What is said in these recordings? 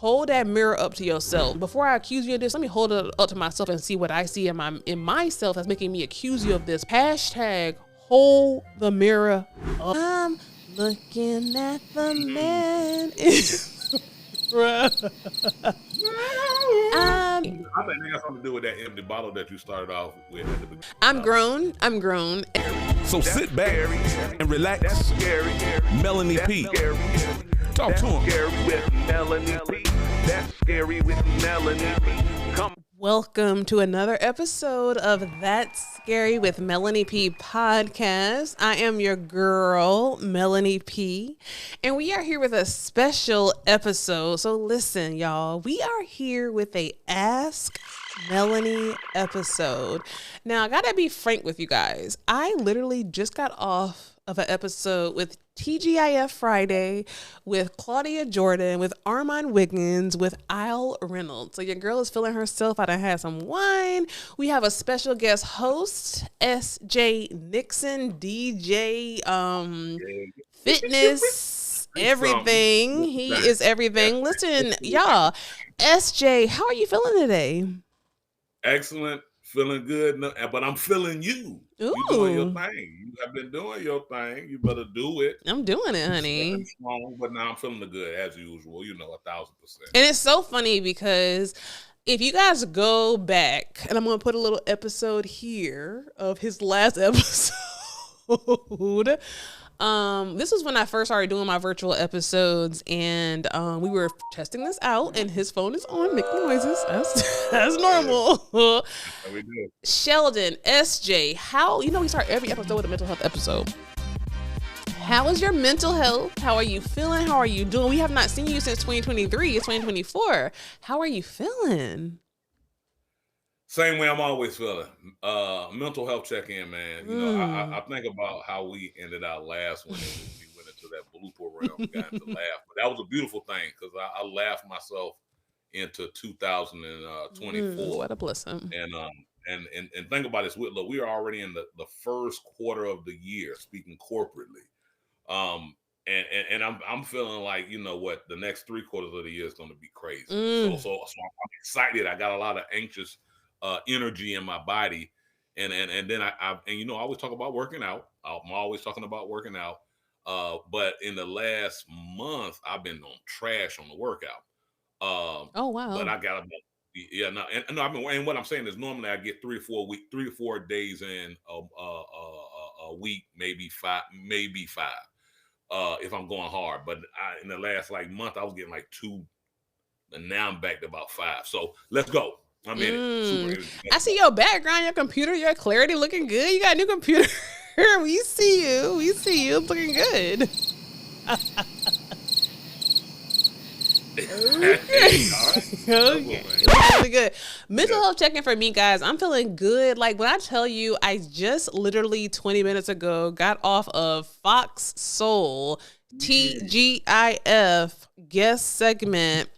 hold that mirror up to yourself. Before I accuse you of this, let me hold it up to myself and see what I see in myself that's making me accuse you of this. Hashtag hold the mirror up. I'm looking at the man. I think that has something to do with that empty bottle that you started off with. I'm grown. So sit back and relax. That's scary. Melanie P. Scary. Talk to him. Scary with Melanie P. That's scary with Melanie P. Come. Welcome to another episode of That's Scary with Melanie P podcast. I am your girl, Melanie P, and we are here with a special episode. So listen, y'all, we are here with a Ask Melanie episode. Now, I gotta be frank with you guys. I literally just got off of an episode with TGIF Friday, with Claudia Jordan, with Armand Wiggins, with Al Reynolds. So your girl is feeling herself. I done had some wine. We have a special guest host, SJ Nixon, DJ, fitness, everything. He is everything. Listen, y'all, SJ, how are you feeling today? Excellent. Feeling good, but I'm feeling you. Ooh. You doing your thing. You have been doing your thing. You better do it. I'm doing it, honey. Strong, but now I'm feeling the good as usual. 1,000%. And it's so funny because if you guys go back, and I'm going to put a little episode here of his last episode. This was when I first started doing my virtual episodes, and we were testing this out, and his phone is on, making noises. That's normal. We do. Sheldon, SJ, we start every episode with a mental health episode. How is your mental health? How are you feeling? How are you doing? We have not seen you since 2023. It's 2024. How are you feeling? Same way I'm always feeling. Mental health check-in, man. I think about how we ended out last one. We went into that blooper realm, got to laugh. But that was a beautiful thing because I laughed myself into 2024. What a blessing. And think about this. Look, we are already in the first quarter of the year, speaking corporately. And I'm feeling like, the next 3 quarters of the year is going to be crazy. So I'm excited. I got a lot of anxious energy in my body, and then I always talk about working out. I'm always talking about working out. But in the last month, I've been on trash on the workout. Oh wow! But I got and what I'm saying is normally I get 3 or 4 days in a week, maybe five. If I'm going hard, but in the last month, I was getting 2, and now I'm back to about 5. So let's go. I'm in it. I see your background, your computer, your clarity looking good. You got a new computer. We see you. It's looking good. Okay. It's really good. Mental health check-in for me, guys. I'm feeling good. Like when I tell you, I just literally 20 minutes ago got off of Fox Soul TGIF guest segment.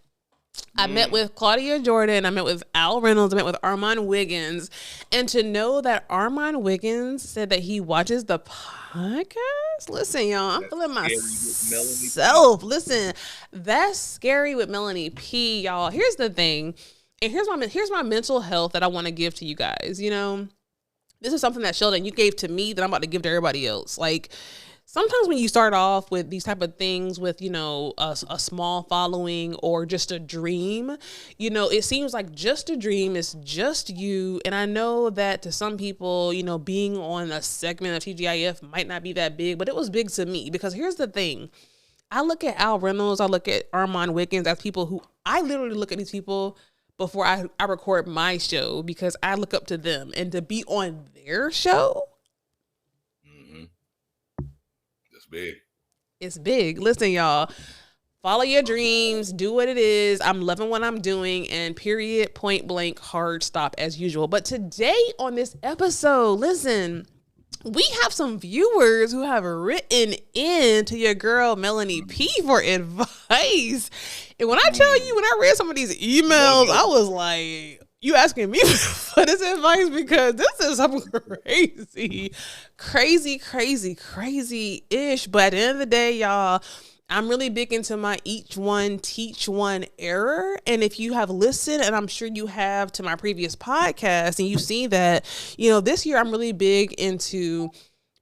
I met with Claudia Jordan. I met with Al Reynolds. I met with Armand Wiggins. And to know that Armand Wiggins said that he watches the podcast. Listen, y'all, I'm feeling myself. Listen, that's scary with Melanie P, y'all. Here's the thing. And here's my mental health that I want to give to you guys. This is something that Sheldon, you gave to me that I'm about to give to everybody else. Sometimes when you start off with these type of things with, a small following or just a dream, it seems like just a dream is just you. And I know that to some people, being on a segment of TGIF might not be that big, but it was big to me because here's the thing. I look at Al Reynolds, I look at Armand Wiggins as people who I literally look at these people before I record my show because I look up to them, and to be on their show. Big. It's big. Listen, y'all, follow your dreams, do what it is. I'm loving what I'm doing, and period, point blank, hard stop as usual. But today on this episode, listen, we have some viewers who have written in to your girl Melanie P for advice. And when I tell you, when I read some of these emails, I was like, you asking me for this advice because this is some crazy-ish. But at the end of the day, y'all, I'm really big into my each one, teach one error. And if you have listened, and I'm sure you have, to my previous podcast, and you see that, this year I'm really big into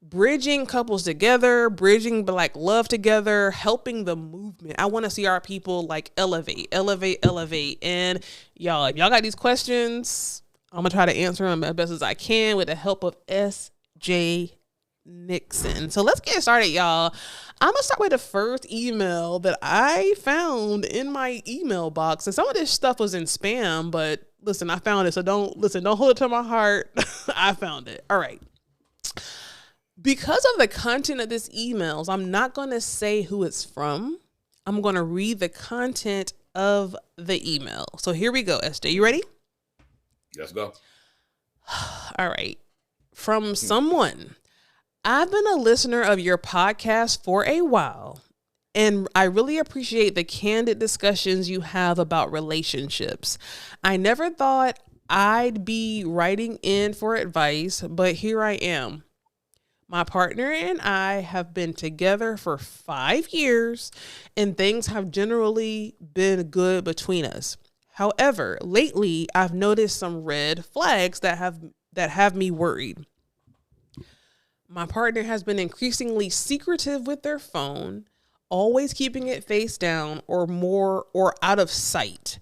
bridging couples together, bridging Black love together, helping the movement. I want to see our people like elevate. And y'all, if y'all got these questions, I'm going to try to answer them as best as I can with the help of SJ Nixon. So let's get started, y'all. I'm going to start with the first email that I found in my email box. And some of this stuff was in spam, but listen, I found it. So don't hold it to my heart. I found it. All right. Because of the content of this emails, I'm not going to say who it's from. I'm going to read the content of the email. So here we go, SJ. You ready? Let's go. All right. From someone. I've been a listener of your podcast for a while, and I really appreciate the candid discussions you have about relationships. I never thought I'd be writing in for advice, but here I am. My partner and I have been together for 5 years, and things have generally been good between us. However, lately I've noticed some red flags that have me worried. My partner has been increasingly secretive with their phone, always keeping it face down or out of sight.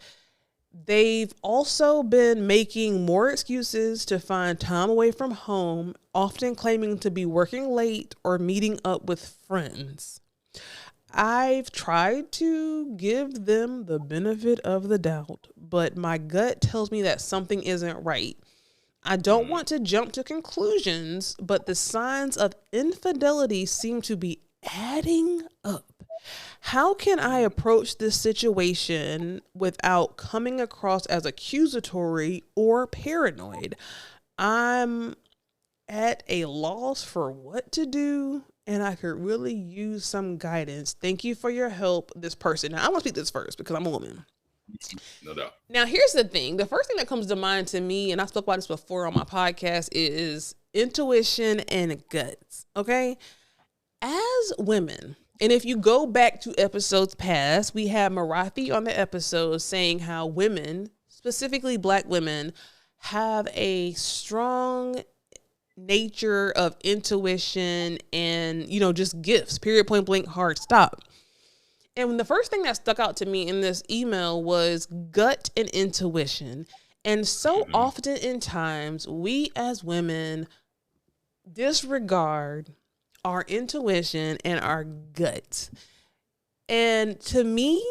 They've also been making more excuses to find time away from home, often claiming to be working late or meeting up with friends. I've tried to give them the benefit of the doubt, but my gut tells me that something isn't right. I don't want to jump to conclusions, but the signs of infidelity seem to be adding up. How can I approach this situation without coming across as accusatory or paranoid? I'm at a loss for what to do, and I could really use some guidance. Thank you for your help, this person. Now, I want to speak this first because I'm a woman. No doubt. Now, here's the thing. The first thing that comes to mind to me, and I spoke about this before on my podcast, is intuition and guts. Okay? As women, and if you go back to episodes past, we had Marathi on the episode saying how women, specifically Black women, have a strong nature of intuition and, just gifts, period, point blank, hard stop. And the first thing that stuck out to me in this email was gut and intuition. And so often in times, we as women disregard our intuition and our gut. And to me,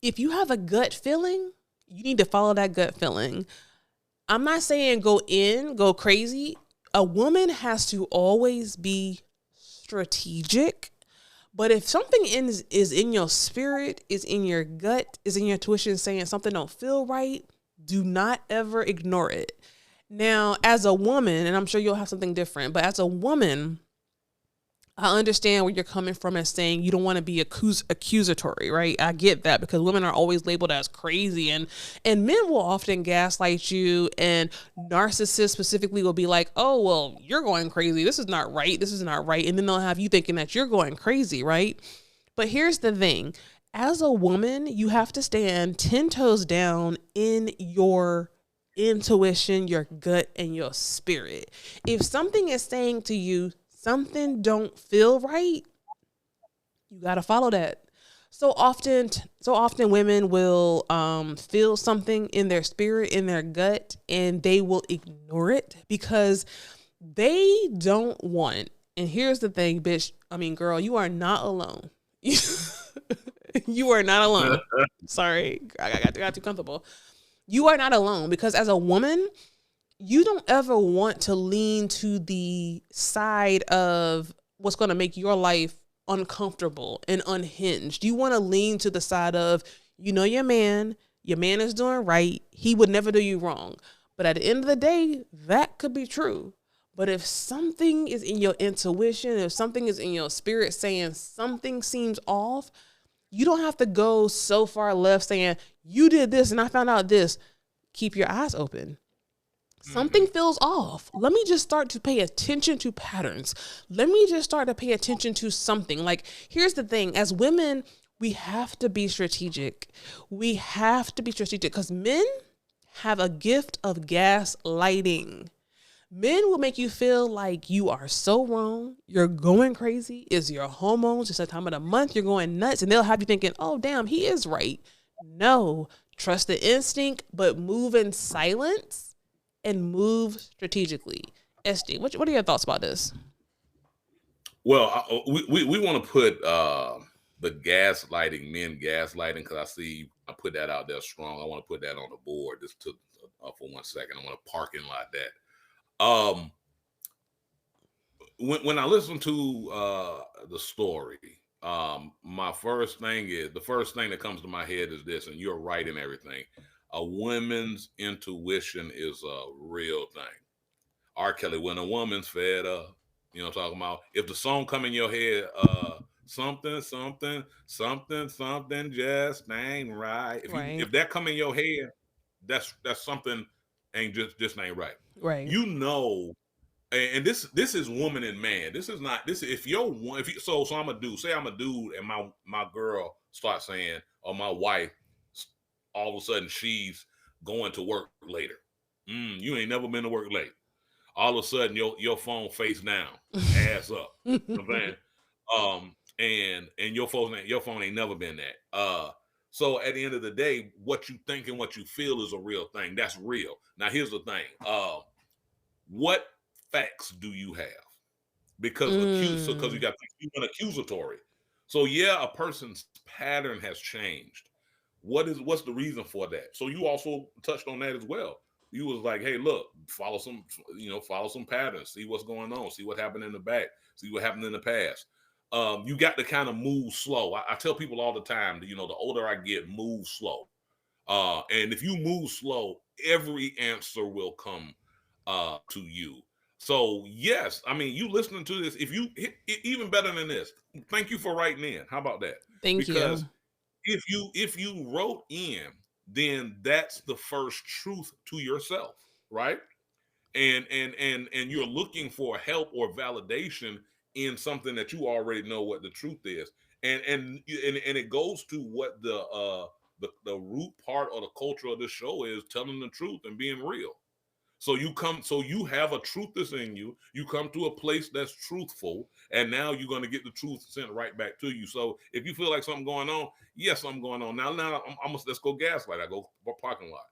if you have a gut feeling, you need to follow that gut feeling. I'm not saying go crazy. A woman has to always be strategic. But if something is in your spirit, is in your gut, is in your intuition saying something don't feel right, do not ever ignore it. Now, as a woman, and I'm sure you'll have something different, but as a woman, I understand where you're coming from and saying you don't want to be accusatory, right? I get that because women are always labeled as crazy and men will often gaslight you, and narcissists specifically will be like, oh, well, you're going crazy. This is not right. This is not right. And then they'll have you thinking that you're going crazy, right? But here's the thing. As a woman, you have to stand 10 toes down in your intuition, your gut, and your spirit. If something is saying to you, something don't feel right, you got to follow that. So often women will feel something in their spirit, in their gut, and they will ignore it because they don't want. And here's the thing, girl, you are not alone. You are not alone. Sorry, I got too comfortable. You are not alone because as a woman, you don't ever want to lean to the side of what's going to make your life uncomfortable and unhinged. You want to lean to the side of, your man is doing right. He would never do you wrong. But at the end of the day, that could be true. But if something is in your intuition, if something is in your spirit saying something seems off, you don't have to go so far left saying, you did this and I found out this. Keep your eyes open. Something feels off. Let me just start to pay attention to patterns. Let me just start to pay attention to something. Like, here's the thing. As women, we have to be strategic. We have to be strategic because men have a gift of gaslighting. Men will make you feel like you are so wrong. You're going crazy. It's your hormones. It's the time of the month. You're going nuts. And they'll have you thinking, oh, damn, he is right. No, trust the instinct, but move in silence and move strategically. SJ, what are your thoughts about this? Well, we want to put the gaslighting, men gaslighting, because I put that out there strong. I want to put that on the board just to for 1 second. I want to parking lot that. When I listen to the story, the first thing that comes to my head is this, and you're right in everything. A woman's intuition is a real thing. R. Kelly, when a woman's fed up, you know what I'm talking about? If the song come in your head, something just ain't right. If that come in your head, that's something ain't just ain't right. Right. You know, and this is woman and man. This is not this. If you're one, so I'm a dude. Say I'm a dude, and my girl starts saying, or my wife, all of a sudden she's going to work later. You ain't never been to work late. All of a sudden your phone face down, ass up. You know what I'm saying? And your phone ain't never been that. So at the end of the day, what you think and what you feel is a real thing. That's real. Now here's the thing. What facts do you have? Because you got human accusatory. So yeah, a person's pattern has changed. What's the reason for that? So you also touched on that as well. You was like, hey, look, follow some patterns, see what's going on, see what happened in the back, see what happened in the past. You got to kind of move slow. I tell people all the time, the older I get, move slow. And if you move slow, every answer will come to you. So yes, I mean, you listening to this, if you even better than this, thank you for writing in. How about that? Thank you. If you wrote in, then that's the first truth to yourself, right? And you're looking for help or validation in something that you already know what the truth is. And it goes to what the root part or the culture of this show is, telling the truth and being real. So you have a truth that's in you. You come to a place that's truthful, and now you're going to get the truth sent right back to you. So if you feel like something going on, yes, something going on. Now let's go gaslight. I go parking lot.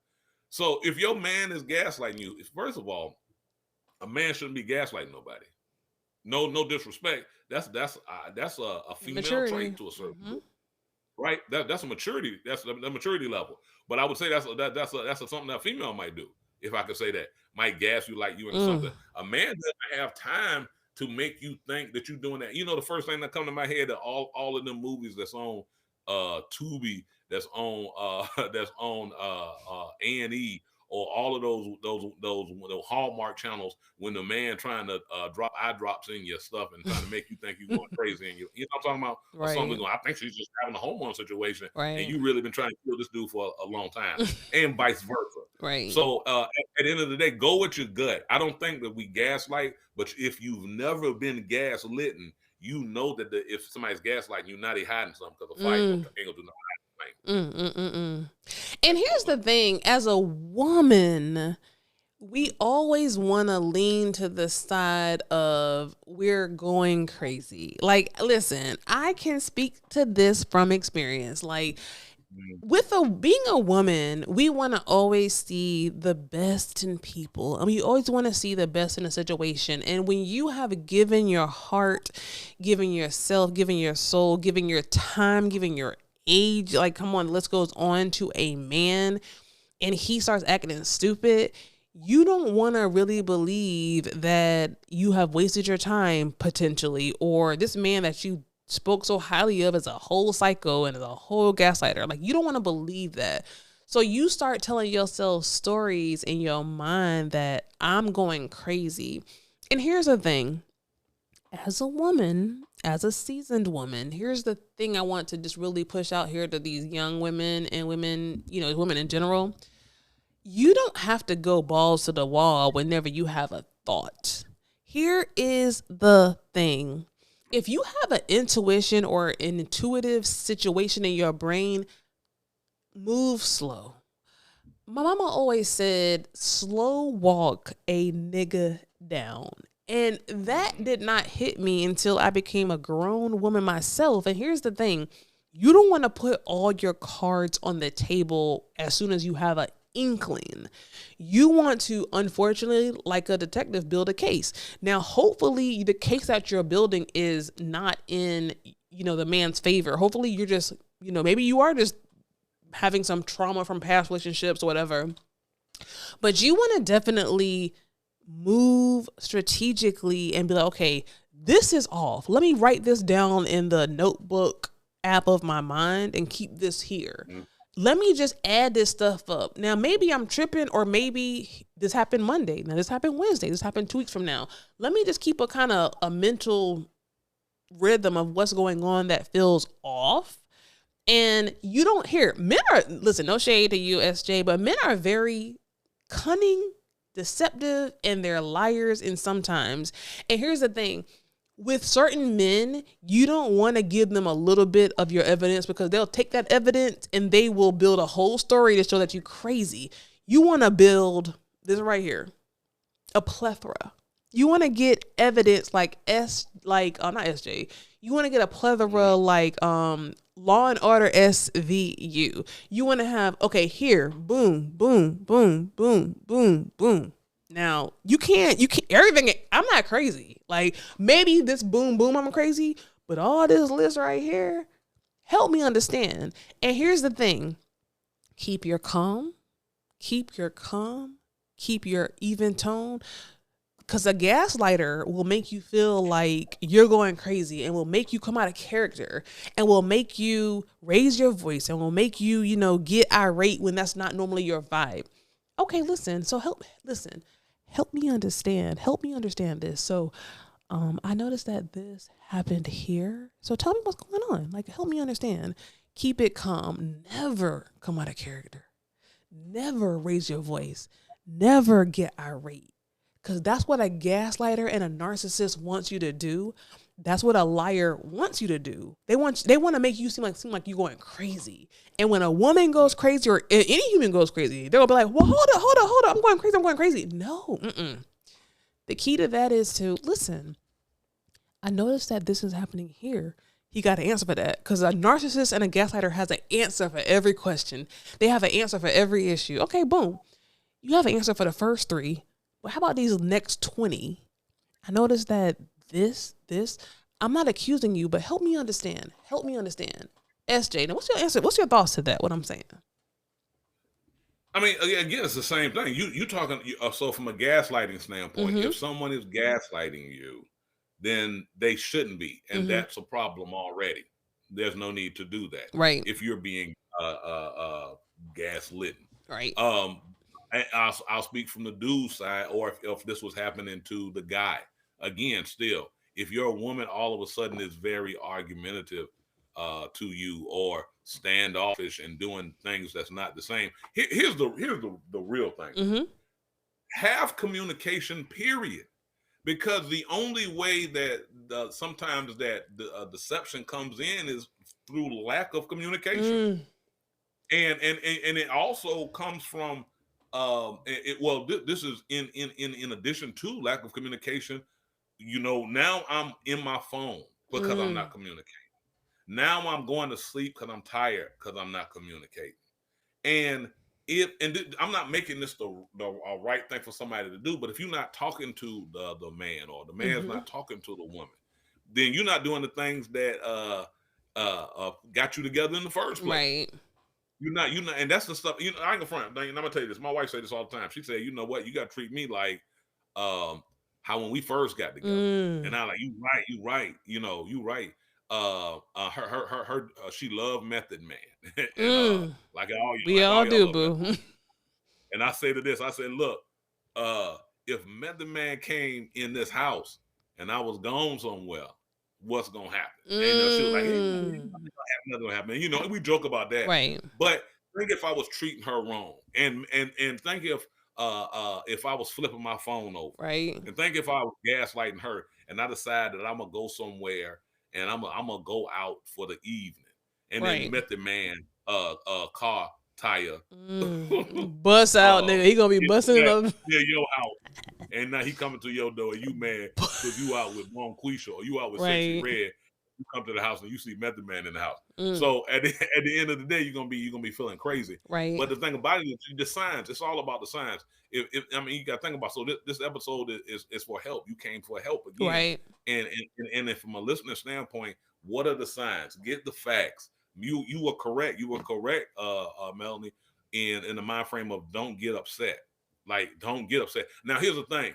So if your man is gaslighting you, first of all, a man shouldn't be gaslighting nobody. No disrespect. That's a female Maturity. trait to a certain point, right? That's a maturity. That's a maturity level. But I would say that's something that a female might do. If I could say that, might gas you like you into something. A man doesn't have time to make you think that you're doing that. The first thing that come to my head are all of them movies that's on Tubi, that's on A&E, or all of those Hallmark channels, when the man trying to drop eye drops in your stuff and trying to make you think you're going crazy, and you know what I'm talking about? Right. Or something going, I think she's just having a hormone situation, right, and you really been trying to kill this dude for a long time, and vice versa. Right. So at the end of the day, go with your gut. I don't think that we gaslight, but if you've never been gaslitten, you know that if somebody's gaslighting you, now they hiding something, because a fight ain't gonna do nothing. And here's the thing, as a woman, we always want to lean to the side of we're going crazy. Like, listen, I can speak to this from experience. Like, being a woman, we want to always see the best in people, and we always want to see the best in a situation. And when you have given your heart, given yourself, given your soul, given your time, given your age, like, come on, let's goes on to a man, and he starts acting stupid, you don't want to really believe that you have wasted your time potentially, or this man that you spoke so highly of as a whole psycho and as a whole gaslighter. Like, you don't want to believe that. So you start telling yourself stories in your mind that I'm going crazy. And here's the thing, as a woman, as a seasoned woman, here's the thing I want to just really push out here to these young women and women, women in general. You don't have to go balls to the wall whenever you have a thought. Here is the thing. If you have an intuition or an intuitive situation in your brain, move slow. My mama always said, slow walk a nigga down. And that did not hit me until I became a grown woman myself. And here's the thing. You don't want to put all your cards on the table as soon as you have an inkling. You want to, unfortunately, like a detective, build a case. Now, hopefully the case that you're building is not in, the man's favor. Hopefully you're just, maybe you are just having some trauma from past relationships or whatever. But you want to definitely move strategically and be like, okay, this is off. Let me write this down in the notebook app of my mind and keep this here. Let me just add this stuff up. Now, maybe I'm tripping, or maybe this happened Monday. Now, this happened Wednesday. This happened 2 weeks from now. Let me just keep a kind of a mental rhythm of what's going on that feels off. And you don't hear, men are, listen, no shade to you, SJ, but men are very cunning, deceptive, and they're liars in sometimes. And here's the thing. With certain men, you don't want to give them a little bit of your evidence, because they'll take that evidence and they will build a whole story to show that you're crazy. You want to build this right here, a plethora. You want to get evidence like not SJ. You want to get a plethora like Law and Order SVU. You want to have, okay, here, boom, boom, boom, boom, boom, boom. Now, you can't, everything, I'm not crazy. Like, maybe this boom, boom, I'm crazy, but all this list right here, help me understand. And here's the thing. Keep your calm, keep your even tone, because a gaslighter will make you feel like you're going crazy and will make you come out of character and will make you raise your voice and will make you, get irate when that's not normally your vibe. Okay, listen, so help me understand this. So I noticed that this happened here. So tell me what's going on. Like, help me understand. Keep it calm. Never come out of character. Never raise your voice. Never get irate. Because that's what a gaslighter and a narcissist wants you to do. That's what a liar wants you to do. They want to make you seem like you're going crazy. And when a woman goes crazy, or any human goes crazy, they'll be like, well, hold up. I'm going crazy. No. The key to that is to listen. I noticed that this is happening here. He got an answer for that, because a narcissist and a gaslighter has an answer for every question. They have an answer for every issue. Okay, boom. You have an answer for the first 3. But how about these next 20? I noticed that this, I'm not accusing you, but help me understand. SJ, now what's your answer? What's your thoughts to that, what I'm saying? I mean, again, it's the same thing. You talking, so from a gaslighting standpoint, if someone is gaslighting you, then they shouldn't be. And that's a problem already. There's no need to do that. Right. If you're being gaslit. Right. I'll speak from the dude side, or if this was happening to the guy. Again, still, if you're a woman all of a sudden is very argumentative to you, or standoffish and doing things that's not the same, here's the real thing. Have communication, period. Because the only way that sometimes that the deception comes in is through lack of communication. And it also comes from this is in addition to lack of communication. Now I'm in my phone because I'm not communicating. Now I'm going to sleep because I'm tired because I'm not communicating. And I'm not making this the right thing for somebody to do, but if you're not talking to the man, or the man's not talking to the woman, then you're not doing the things that got you together in the first place. Right. You're not, and that's the stuff. I ain't gonna front. I'm gonna tell you this. My wife say this all the time. She said, "You know what? You gotta treat me like how when we first got together." And I'm like, "You right. You right." She loved Method Man. And, like we all do, boo. And I say to this, I said, "Look, if Method Man came in this house and I was gone somewhere, what's gonna happen?" And she was like, "Hey, nothing gonna happen." We joke about that, right? But think if I was treating her wrong, and think if I was flipping my phone over, Right. and think if I was gaslighting her, and I decide that I'm gonna go somewhere and I'm gonna go out for the evening, and then Right. met the man car tire Bust out, nigga. He gonna be busting it up. near your house, and now he coming to your door, and you mad because you out with Mom Quisha or you out with Sexy Right. Red. You come to the house and you see Method Man in the house. Mm. So at the end of the day, you're gonna be feeling crazy. Right. But the thing about it is the signs. It's all about the signs. If I mean, you got to think about. So this episode is for help. You came for help again. Right. And then from a listener standpoint, what are the signs? Get the facts. You were correct. You were correct, Melanie, in the mind frame of don't get upset. Like, don't get upset. Now, here's the thing.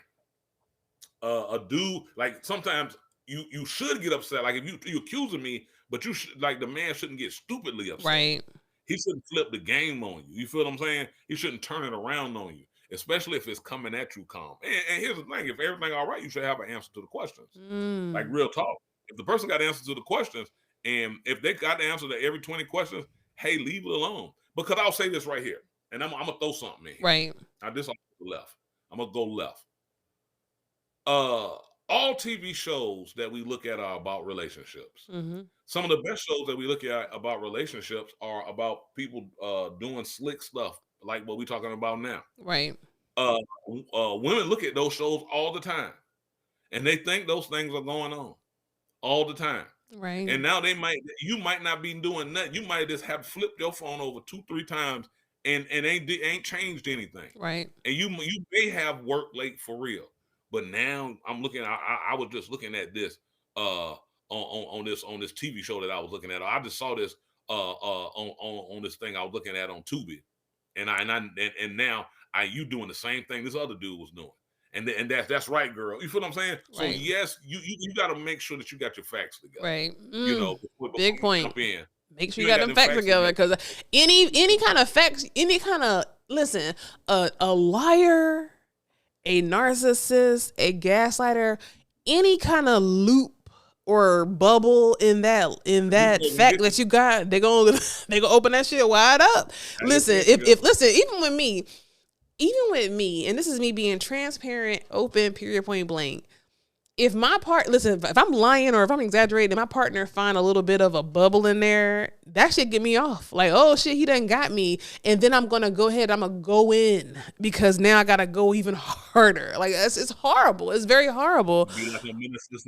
A dude, like, sometimes you should get upset. Like, if you accusing me, but you should, like, the man shouldn't get stupidly upset. Right. He shouldn't flip the game on you. You feel what I'm saying? He shouldn't turn it around on you, especially if it's coming at you calm. And here's the thing: if everything all right, you should have an answer to the questions. Like, real talk. If the person got answers to the questions, and if they got the answer to every 20 questions, hey, leave it alone. Because I'll say this right here, and I'm gonna throw something in here. Right. Now this, I'm gonna go left. All TV shows that we look at are about relationships. Mm-hmm. Some of the best shows that we look at about relationships are about people doing slick stuff, like what we're talking about now. Right. Women look at those shows all the time, and they think those things are going on all the time. Right. And now you might not be doing nothing. You might just have flipped your phone over 2-3 times and ain't changed anything. Right. And you may have worked late for real. But now I'm looking. I was just looking at this on this TV show that I was looking at. I just saw this on this thing I was looking at on Tubi, and now you doing the same thing this other dude was doing, and that's right, girl. You feel what I'm saying? So Right. yes, you got to make sure that you got your facts together. Right. You know, big point. jump in. Make sure you got them facts together, because any kind of facts, listen, a liar, a narcissist, a gaslighter, any kind of loop or bubble in that fact that you got, they gonna open that shit wide up. Listen, listen, even with me, and this is me being transparent, open, period, point blank. If I'm lying or if I'm exaggerating, and my partner find a little bit of a bubble in there, that shit get me off. Like, oh shit, he done got me. And then I'm going to go ahead, I'm going to go in, because now I got to go even harder. Like, it's horrible. It's very horrible. Be like a menace to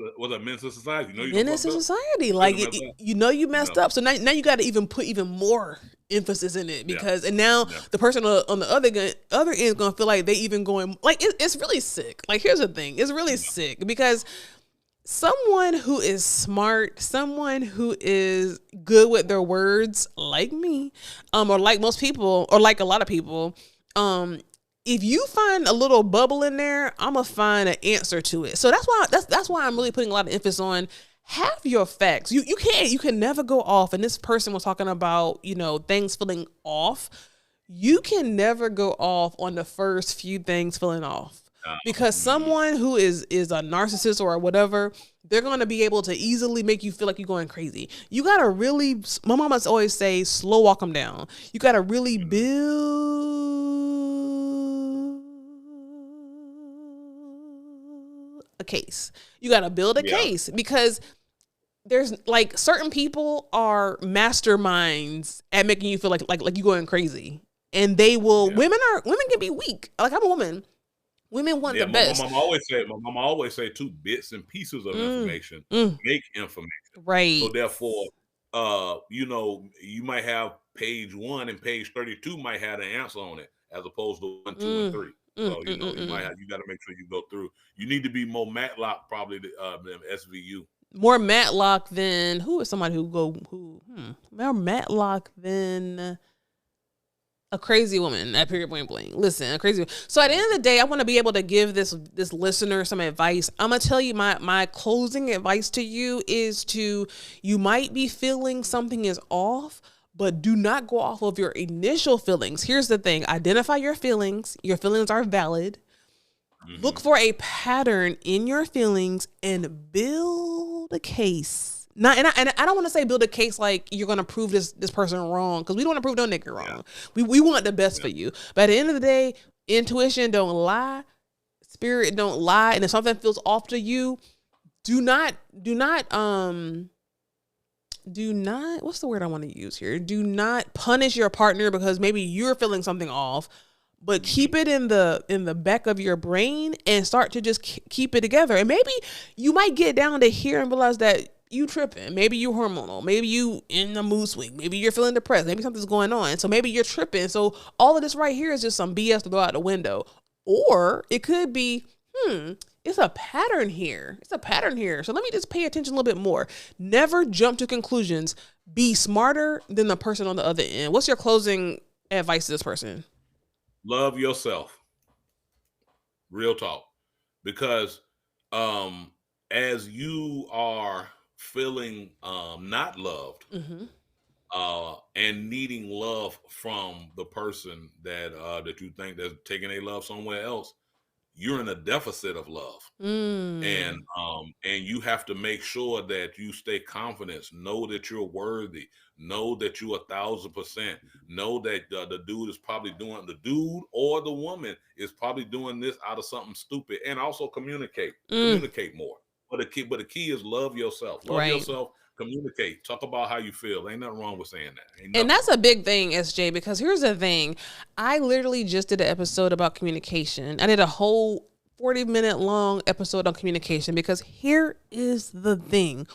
society. Menace to society. Like, you messed up. So now you got to even put even more emphasis in it, because and now the person on the other end is gonna feel like they even going, like, it's really sick. Like, here's the thing, it's really sick, because someone who is smart, someone who is good with their words, like me, or like most people, or like a lot of people, if you find a little bubble in there, I'm gonna find an answer to it. So that's why I'm really putting a lot of emphasis on have your facts. You can never go off. And this person was talking about, things feeling off. You can never go off on the first few things feeling off, because someone who is a narcissist or whatever, they're going to be able to easily make you feel like you're going crazy. You got to really, my mama always say, slow walk them down. You got to really build a case. You got to build a case, because there's like certain people are masterminds at making you feel like you're going crazy, and they will. Women can be weak. Like, I'm a woman. Women want the best. My mama always say 2 bits and pieces of information make information. Right. So therefore, you might have page 1 and page 32 might have the answer on it, as opposed to 1, 2, and 3. So you got to make sure you go through. You need to be more Matlock probably than SVU. More Matlock than more Matlock than a crazy woman at period point blank. Listen, a crazy. So at the end of the day, I want to be able to give this listener some advice. I'm gonna tell you my closing advice to you is you might be feeling something is off, but do not go off of your initial feelings. Here's the thing: identify your feelings. Your feelings are valid. Look for a pattern in your feelings and build a case Not, and I don't want to say build a case like you're going to prove this person wrong, because we don't want to prove no nigga wrong. We want the best for you. But at the end of the day, intuition don't lie, spirit don't lie, and if something feels off to you, do not what's the word I want to use here? Do not punish your partner because maybe you're feeling something off, but keep it in the back of your brain and start to just keep it together. And maybe you might get down to here and realize that you tripping. Maybe you hormonal. Maybe you in a mood swing. Maybe you're feeling depressed. Maybe something's going on. So maybe you're tripping. So all of this right here is just some BS to throw out the window. Or it could be, it's a pattern here. It's a pattern here. So let me just pay attention a little bit more. Never jump to conclusions. Be smarter than the person on the other end. What's your closing advice to this person? Love yourself. Real talk. Because as you are feeling not loved and needing love from the person that you think that's taking their love somewhere else, you're in a deficit of love. And you have to make sure that you stay confident, know that you're worthy, know that you 1,000%, know that the dude is probably doing, the dude or the woman is probably doing this out of something stupid. And also communicate more. But the key is love yourself. Love yourself. Communicate. Talk about how you feel. Ain't nothing wrong with saying that. And that's a big thing, SJ, because here's the thing. I literally just did an episode about communication. I did a whole 40-minute long episode on communication, because here is the thing.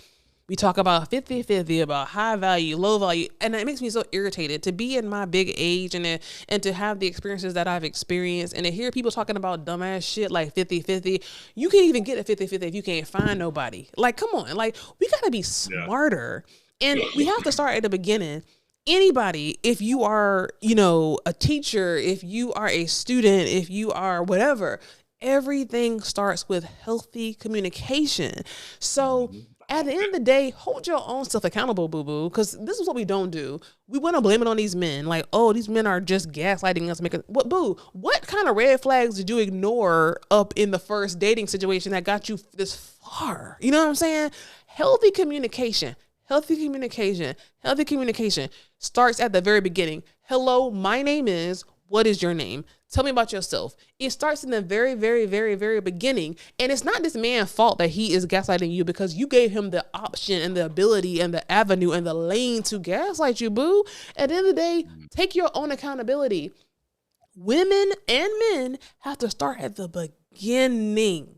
We talk about 50-50, about high value, low value, and it makes me so irritated to be in my big age and to have the experiences that I've experienced and to hear people talking about dumbass shit like 50-50. You can't even get a 50-50 if you can't find nobody. Like, come on. Like, we got to be smarter. And we have to start at the beginning. Anybody, if you are, a teacher, if you are a student, if you are whatever, everything starts with healthy communication. So at the end of the day, hold your own self accountable, boo-boo, because this is what we don't do. We want to blame it on these men. Like, oh, these men are just gaslighting us. What kind of red flags did you ignore up in the first dating situation that got you this far? You know what I'm saying? Healthy communication starts at the very beginning. Hello, my name is, what is your name? Tell me about yourself. It starts in the very, very, very, very beginning. And it's not this man's fault that he is gaslighting you, because you gave him the option and the ability and the avenue and the lane to gaslight you, boo. At the end of the day, take your own accountability. Women and men have to start at the beginning.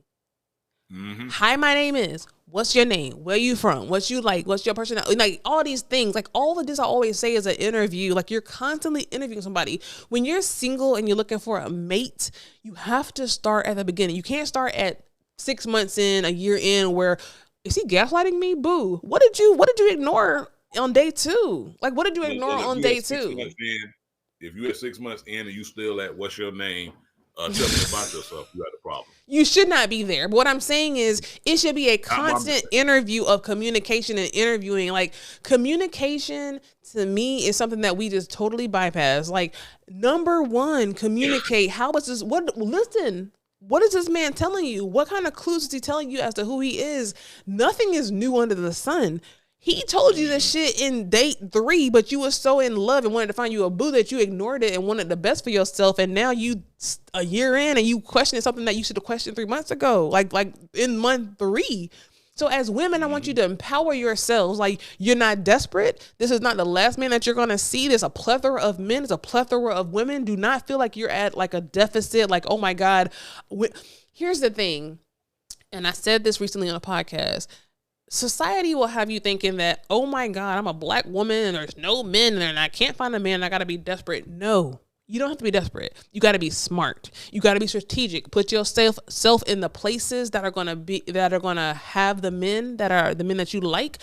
Hi, my name is. What's your name? Where you from? What you like? What's your personality? Like, all these things, like all of this I always say is an interview. Like, you're constantly interviewing somebody. When you're single and you're looking for a mate, you have to start at the beginning. You can't start at 6 months in, a year in, where, is he gaslighting me? Boo. What did you ignore on day 2? Like, what did you ignore on day 2? If you at 6 months in and you still at what's your name, tell me about yourself, you had a problem. You should not be there. But what I'm saying is, it should be a constant interview of communication and interviewing. Like, communication to me is something that we just totally bypass. Like, number one, communicate. How is this? Listen. What is this man telling you? What kind of clues is he telling you as to who he is? Nothing is new under the sun. He told you this shit in date 3, but you were so in love and wanted to find you a boo that you ignored it and wanted the best for yourself. And now you a year in and you questioning something that you should have questioned 3 months ago, like in month 3. So as women, I want you to empower yourselves. Like, you're not desperate. This is not the last man that you're going to see. There's a plethora of men. There's a plethora of women. Do not feel like you're at like a deficit. Like, oh my God. Here's the thing. And I said this recently on a podcast. Society will have you thinking that, oh my God, I'm a black woman and there's no men and I can't find a man. I got to be desperate. No, you don't have to be desperate. You got to be smart. You got to be strategic. Put yourself in the places that are going to have the men that you like.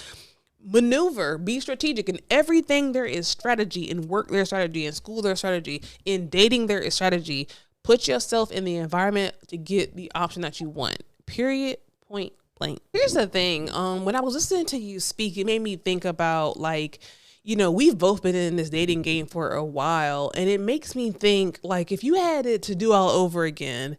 Maneuver, be strategic. In everything there is strategy. In work there's strategy. In school there's strategy. In dating there is strategy. Put yourself in the environment to get the option that you want. Period. Point blank. Here's the thing. When I was listening to you speak, it made me think about, like, we've both been in this dating game for a while, and it makes me think, like, if you had it to do all over again,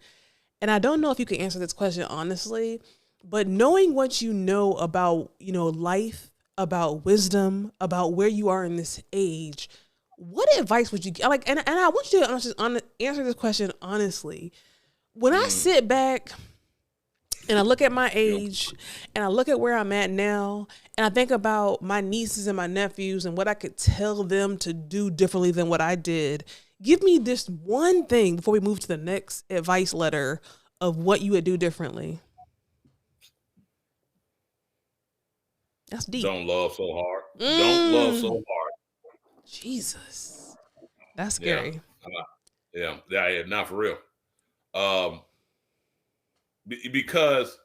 and I don't know if you could answer this question honestly, But knowing what you know about, life, about wisdom, about where you are in this age, what advice would you give? Like, and I want you to answer this question honestly. When I sit back and I look at my age and I look at where I'm at now and I think about my nieces and my nephews and what I could tell them to do differently than what I did, give me this one thing before we move to the next advice letter of what you would do differently. That's deep. Don't love so hard. Don't love so hard. Jesus. That's scary. Yeah, not for real. Because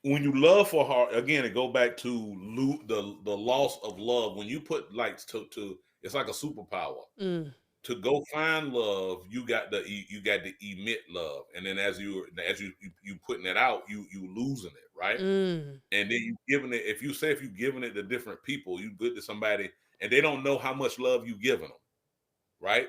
when you love for hard, again, it go back to the loss of love. When you put lights to it's like a superpower. To go find love, you got to emit love, and then as you putting it out, you losing it, right? And then you giving it. If you giving it to different people, you good to somebody, and they don't know how much love you giving them, right?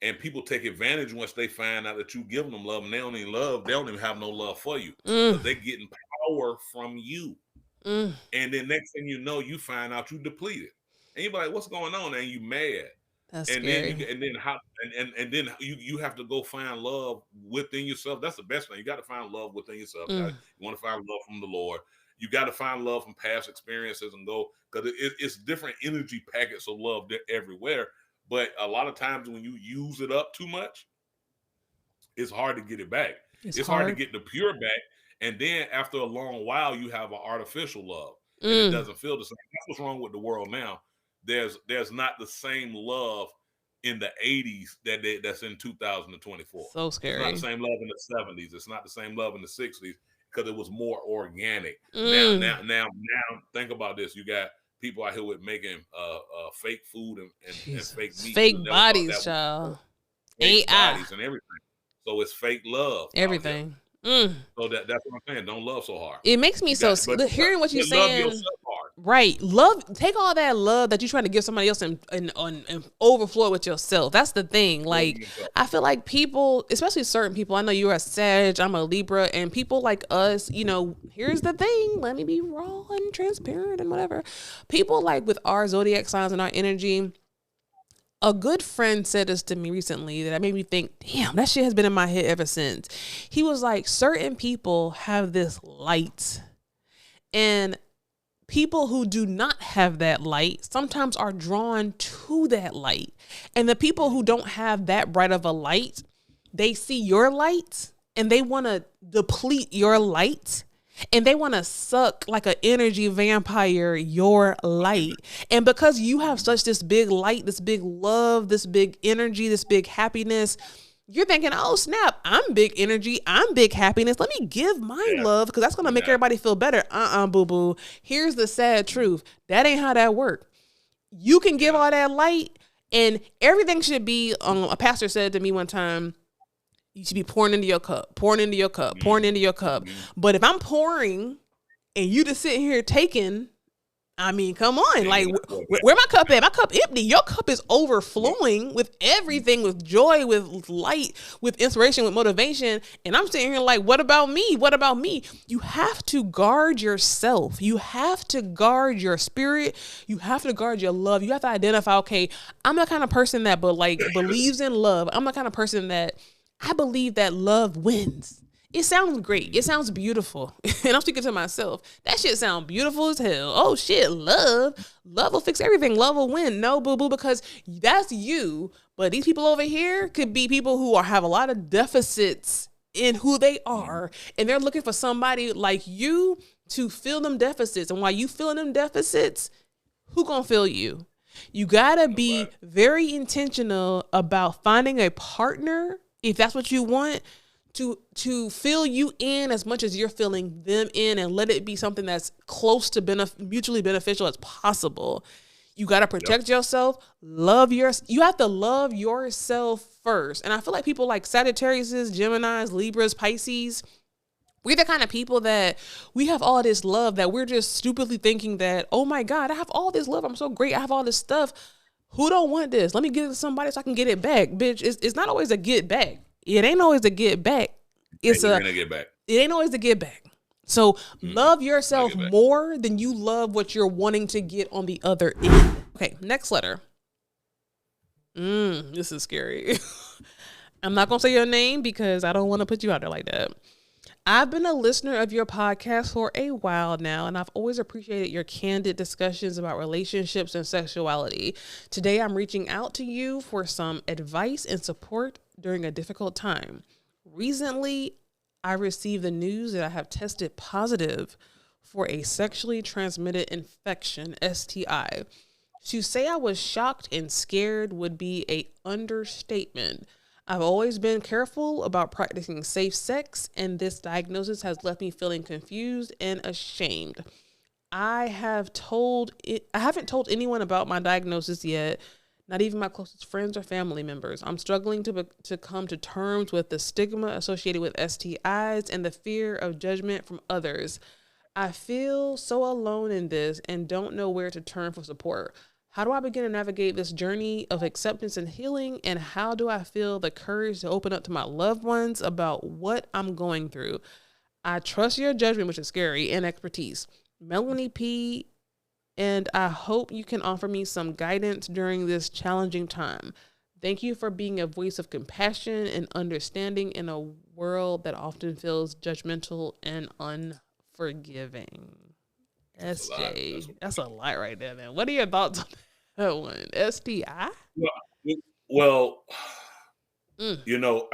And people take advantage once they find out that you giving them love, and they don't even have no love for you. Because they're getting power from you. And then next thing you know, you find out you depleted, and you're like, "What's going on?" And you mad. That's and scary. then you have to go find love within yourself. That's the best thing. You got to find love within yourself. You want to find love from the Lord. You got to find love from past experiences and go, because it's different energy packets of love everywhere. But a lot of times when you use it up too much, it's hard to get it back. It's hard to get the pure back. And then after a long while, you have an artificial love, and it doesn't feel the same. That's what's wrong with the world now. There's not the same love in the 80s that's in 2024. So scary. It's not the same love in the 70s. It's not the same love in the 60s because it was more organic. Now think about this. You got people out here with making fake food and fake meat. Fake bodies, child. Fake bodies and everything. So it's fake love. Everything. So that's what I'm saying. Don't love so hard. It makes me hearing what you're saying. Love yourself hard. Right. Take all that love that you're trying to give somebody else and overflow it with yourself. That's the thing. Like, I feel like people, especially certain people, I know you're a Sag, I'm a Libra, and people like us, here's the thing. Let me be raw and transparent and whatever. People like with our zodiac signs and our energy, a good friend said this to me recently that made me think, damn, that shit has been in my head ever since. He was like, certain people have this light, and people who do not have that light sometimes are drawn to that light. And the people who don't have that bright of a light, they see your light and they want to deplete your light. And they want to suck like an energy vampire your light. And because you have such this big light, this big love, this big energy, this big happiness, you're thinking, oh, snap, I'm big energy. I'm big happiness. Let me give my love because that's going to make everybody feel better. Boo-boo. Here's the sad truth. That ain't how that works. You can give all that light and everything should be, a pastor said to me one time, you should be pouring into your cup, pouring into your cup, pouring into your cup. But if I'm pouring and you just sitting here taking, I mean, come on. Like, where my cup at? My cup empty. Your cup is overflowing with everything, with joy, with light, with inspiration, with motivation. And I'm sitting here like, what about me? What about me? You have to guard yourself. You have to guard your spirit. You have to guard your love. You have to identify, okay, I'm the kind of person that believes in love. I'm the kind of person that I believe that love wins. It sounds great. It sounds beautiful. And I'm speaking to myself. That shit sounds beautiful as hell. Oh shit, love. Love will fix everything. Love will win. No, boo-boo, because that's you. But these people over here could be people who have a lot of deficits in who they are. And they're looking for somebody like you to fill them deficits. And while you filling them deficits, who gonna fill you? You gotta be very intentional about finding a partner, if that's what you want, to fill you in as much as you're filling them in, and let it be something that's close to mutually beneficial as possible. You got to protect yourself, you have to love yourself first. And I feel like people like Sagittarius, Geminis, Libras, Pisces, we're the kind of people that we have all this love that we're just stupidly thinking that, oh my God, I have all this love. I'm so great. I have all this stuff. Who don't want this? Let me give it to somebody so I can get it back. Bitch, it's not always a get back. It ain't always a get back. It ain't always a get back. So love yourself more than you love what you're wanting to get on the other end. Okay, next letter. This is scary. I'm not going to say your name because I don't want to put you out there like that. I've been a listener of your podcast for a while now, and I've always appreciated your candid discussions about relationships and sexuality. Today, I'm reaching out to you for some advice and support during a difficult time. Recently, I received the news that I have tested positive for a sexually transmitted infection, STI. To say I was shocked and scared would be an understatement. I've always been careful about practicing safe sex, and this diagnosis has left me feeling confused and ashamed. I haven't told anyone about my diagnosis yet, not even my closest friends or family members. I'm struggling to come to terms with the stigma associated with STIs and the fear of judgment from others. I feel so alone in this and don't know where to turn for support. How do I begin to navigate this journey of acceptance and healing? And how do I feel the courage to open up to my loved ones about what I'm going through? I trust your judgment, which is scary, and expertise. Melanie P. And I hope you can offer me some guidance during this challenging time. Thank you for being a voice of compassion and understanding in a world that often feels judgmental and unforgiving. SJ, that's a lot right there, man. What are your thoughts on that one? STI? Well, you know,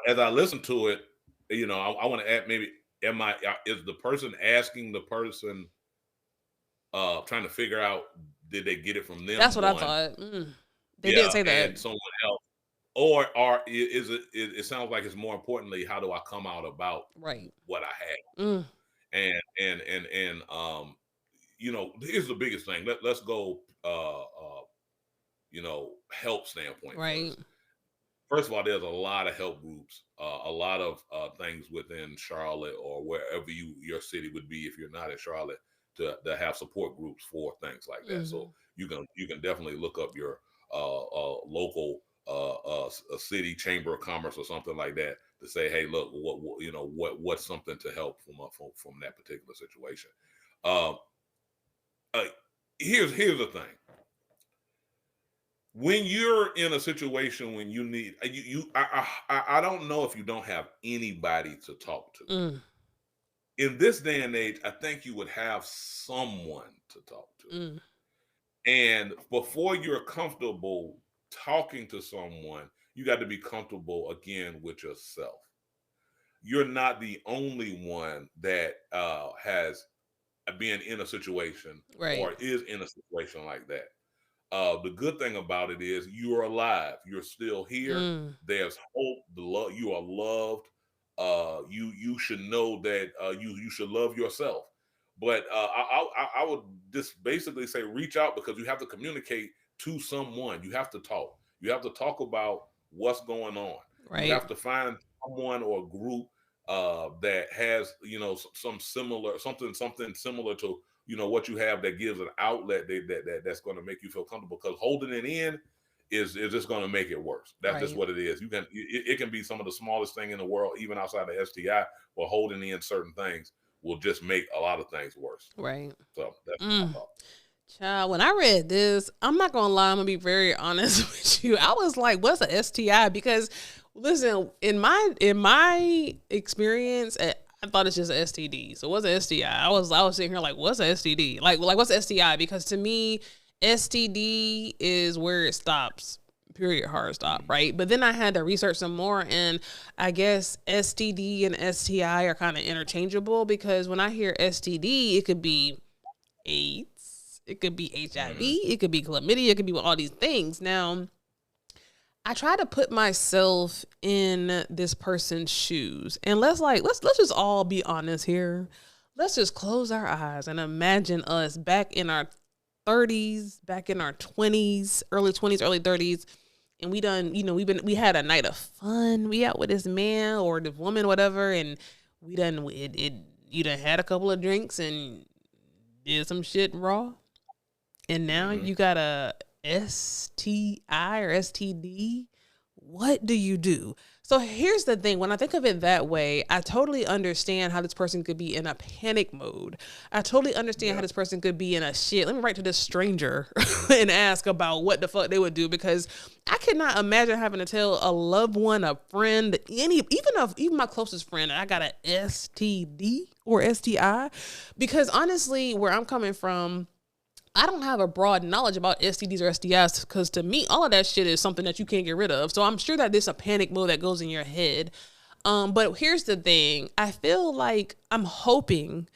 as I listen to it, you know, I want to add maybe, is the person asking the person trying to figure out, did they get it from them? That's what I thought. They didn't say that. And someone else. Or is it sounds like it's more importantly, how do I come out about what I had? And you know, here's the biggest thing. Let's go, you know, help standpoint. Right. First of all, there's a lot of help groups, a lot of things within Charlotte or wherever your city would be if you're not in Charlotte to have support groups for things like that. So you can definitely look up your local city chamber of commerce or something like that to say, hey, look, what's something to help from that particular situation. Here's the thing. When you're in a situation when you need I don't know if you don't have anybody to talk to. In this day and age, I think you would have someone to talk to. And before you're comfortable talking to someone, you got to be comfortable again with yourself. You're not the only one that has been in a situation or is in a situation like that. The good thing about it is you are alive. You're still here. There's hope. You are loved. You should know that you should love yourself. But I would just basically say reach out, because you have to communicate to someone. You have to talk. You have to talk about what's going on. You have to find someone or a group that has, you know, something similar to, you know, what you have that gives an outlet that's going to make you feel comfortable, because holding it in is just going to make it worse. That's just what it is. It can be some of the smallest thing in the world, even outside of STI, but holding in certain things will just make a lot of things worse. Right. So that's my thought. Child, when I read this, I'm not gonna lie, I'm gonna be very honest with you. I was like, what's a STI? Because listen, in my experience, I thought it's just an STD. So what's an STI? I was sitting here like, what's an STD? Like what's an STI? Because to me, STD is where it stops. Period. Hard stop. Right. But then I had to research some more, and I guess STD and STI are kind of interchangeable, because when I hear STD, it could be AIDS, it could be HIV, it could be chlamydia, it could be all these things. Now, I try to put myself in this person's shoes, and let's just all be honest here. Let's just close our eyes and imagine us back in our 30s, back in our 20s, early 20s, early 30s. And we had a night of fun. We out with this man or this woman, whatever. And you done had a couple of drinks and did some shit raw. And now you got a STI or STD. what do you do? So here's the thing. When I think of it that way, I totally understand how this person could be in a panic mode. I totally understand how this person could be in a shit. Let me write to this stranger and ask about what the fuck they would do, because I could not imagine having to tell a loved one, a friend, even my closest friend, I got an STD or STI, because honestly, where I'm coming from, I don't have a broad knowledge about STDs or STIs, because to me, all of that shit is something that you can't get rid of. So I'm sure that there's a panic mode that goes in your head. But here's the thing. I feel like I'm hoping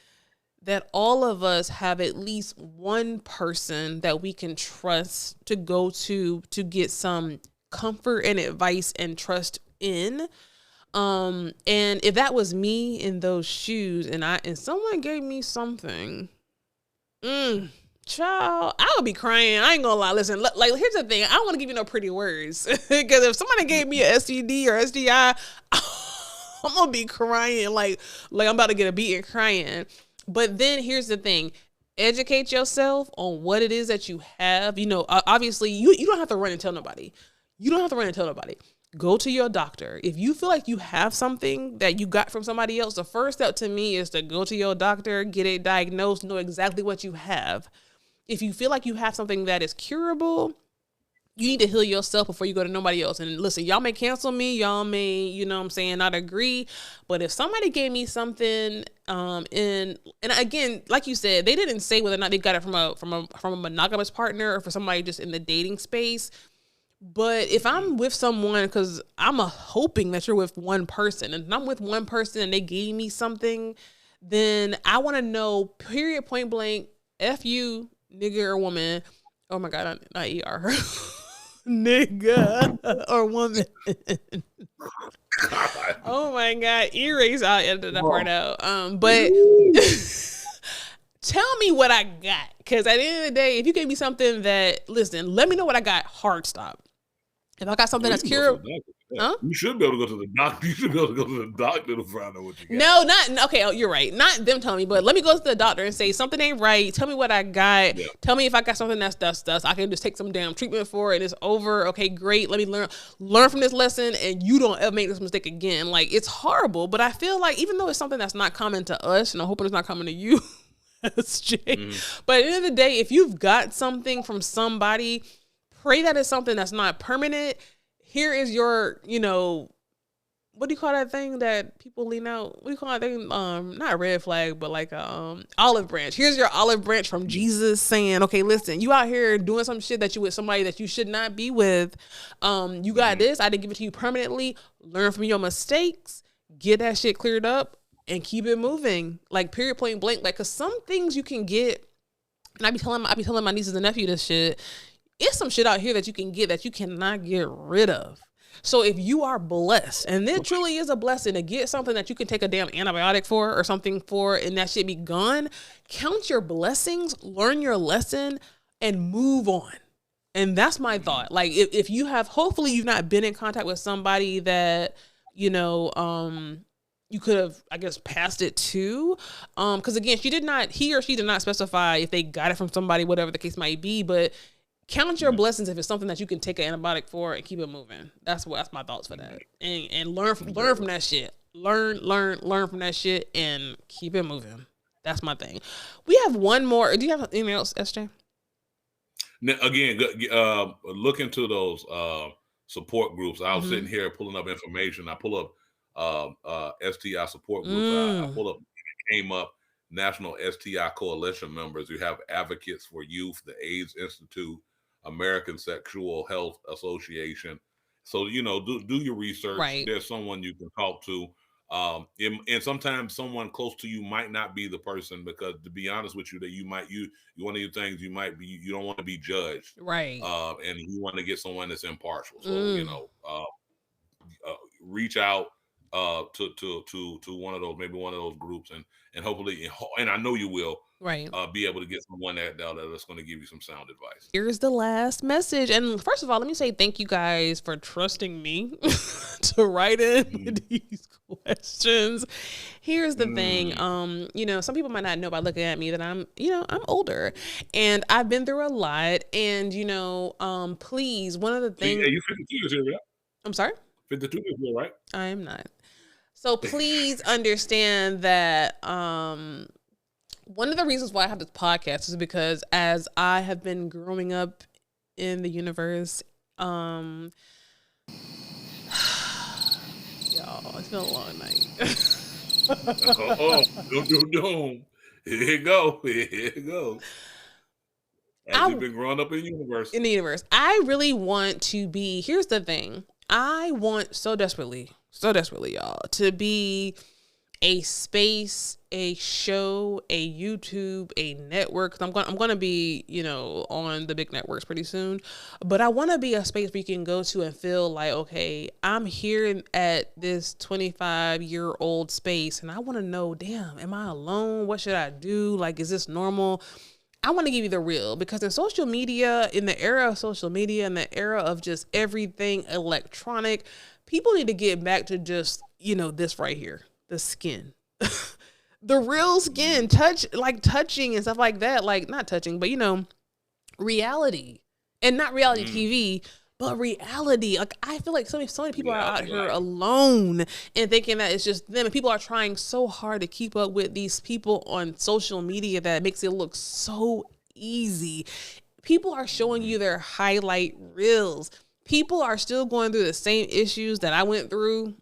that all of us have at least one person that we can trust to go to get some comfort and advice and trust in. And if that was me in those shoes and someone gave me something, child, I would be crying. I ain't gonna lie. Listen, like, here's the thing. I don't want to give you no pretty words, because if somebody gave me a STD or STI, I'm gonna be crying like I'm about to get a beat and crying. But then here's the thing. Educate yourself on what it is that you have. You know, obviously, you don't have to run and tell nobody. You don't have to run and tell nobody. Go to your doctor. If you feel like you have something that you got from somebody else, the first step to me is to go to your doctor, get it diagnosed, know exactly what you have. If you feel like you have something that is curable, you need to heal yourself before you go to nobody else. And listen, y'all may cancel me, y'all may, you know what I'm saying, not agree. But if somebody gave me something, and again, like you said, they didn't say whether or not they got it from a monogamous partner or for somebody just in the dating space. But if I'm with someone, because I'm hoping that you're with one person, and if I'm with one person and they gave me something, then I want to know, period, point blank, F you, nigga or woman. Oh my God, not ER. Nigga or woman. God. Oh my God, erase out, edit that part out. But tell me what I got. Because at the end of the day, if you gave me something that, listen, let me know what I got, hard stop. If I got something that's curable, huh? You should be able to go to the doctor. You should be able to go to the doctor to find out what you got. No, not okay. You're right. Not them telling me, but let me go to the doctor and say something ain't right. Tell me what I got. Yeah. Tell me if I got something that's I can just take some damn treatment for it and it's over. Okay, great. Let me learn from this lesson, and you don't ever make this mistake again. Like, it's horrible, but I feel like even though it's something that's not common to us, and I'm hoping it's not common to you, SJ. But at the end of the day, if you've got something from somebody, pray that it's something that's not permanent. Here is your, what do you call that thing that people lean out? What do you call that thing? Not a red flag, but like a olive branch. Here's your olive branch from Jesus saying, okay, listen, you out here doing some shit that you with somebody that you should not be with. You got this. I didn't give it to you permanently. Learn from your mistakes. Get that shit cleared up and keep it moving. Like, period, point blank. Like, cause some things you can get, and I be telling my nieces and nephew this shit. It's some shit out here that you can get that you cannot get rid of. So if you are blessed, and it truly is a blessing to get something that you can take a damn antibiotic for or something for, and that shit be gone, count your blessings, learn your lesson, and move on. And that's my thought. Like, if you have, hopefully you've not been in contact with somebody that, you could have, I guess, passed it to. Because again, he or she did not specify if they got it from somebody, whatever the case might be, but count your blessings if it's something that you can take an antibiotic for and keep it moving. That's my thoughts for that. And learn from that shit. Learn from that shit and keep it moving. That's my thing. We have one more. Do you have anything else, SJ? Again, look into those support groups. I was sitting here pulling up information. I pull up STI support groups. I pull up, it came up, National STI Coalition members. You have Advocates for Youth, the AIDS Institute, American Sexual Health Association. So, do your research. Right. There's someone you can talk to. And sometimes someone close to you might not be the person, because to be honest with you, that you one of your things, you don't want to be judged. Right. And you want to get someone that's impartial. So, reach out to one of those, maybe one of those groups, and hopefully, and I know you will, right, be able to get someone that's going to give you some sound advice. Here's the last message. And first of all, let me say thank you guys for trusting me to write in with these questions. Here's the thing. Some people might not know by looking at me that I'm older, and I've been through a lot. And, please, one of the things. Yeah, you 52 years old, yeah? I'm sorry? 52 is good, right? I am not. So please understand that one of the reasons why I have this podcast is because as I have been growing up in the universe, y'all, it's been a long night. Doom. Here you go. Here you go. As you've been growing up in the universe. I really want to be, here's the thing. I want so desperately, y'all, to be a space, a show, a YouTube, a network. I'm going to be, on the big networks pretty soon. But I want to be a space where you can go to and feel like, okay, I'm here at this 25-year-old space and I want to know, damn, am I alone? What should I do? Like, is this normal? I want to give you the real, because in social media, in the era of social media, in the era of just everything electronic, people need to get back to just, this right here, the skin, the real skin, touching and stuff like that. Like not touching, but reality, and not reality TV, but reality. Like I feel like so many people are out here alone and thinking that it's just them. And people are trying so hard to keep up with these people on social media that it makes it look so easy. People are showing you their highlight reels. People are still going through the same issues that I went through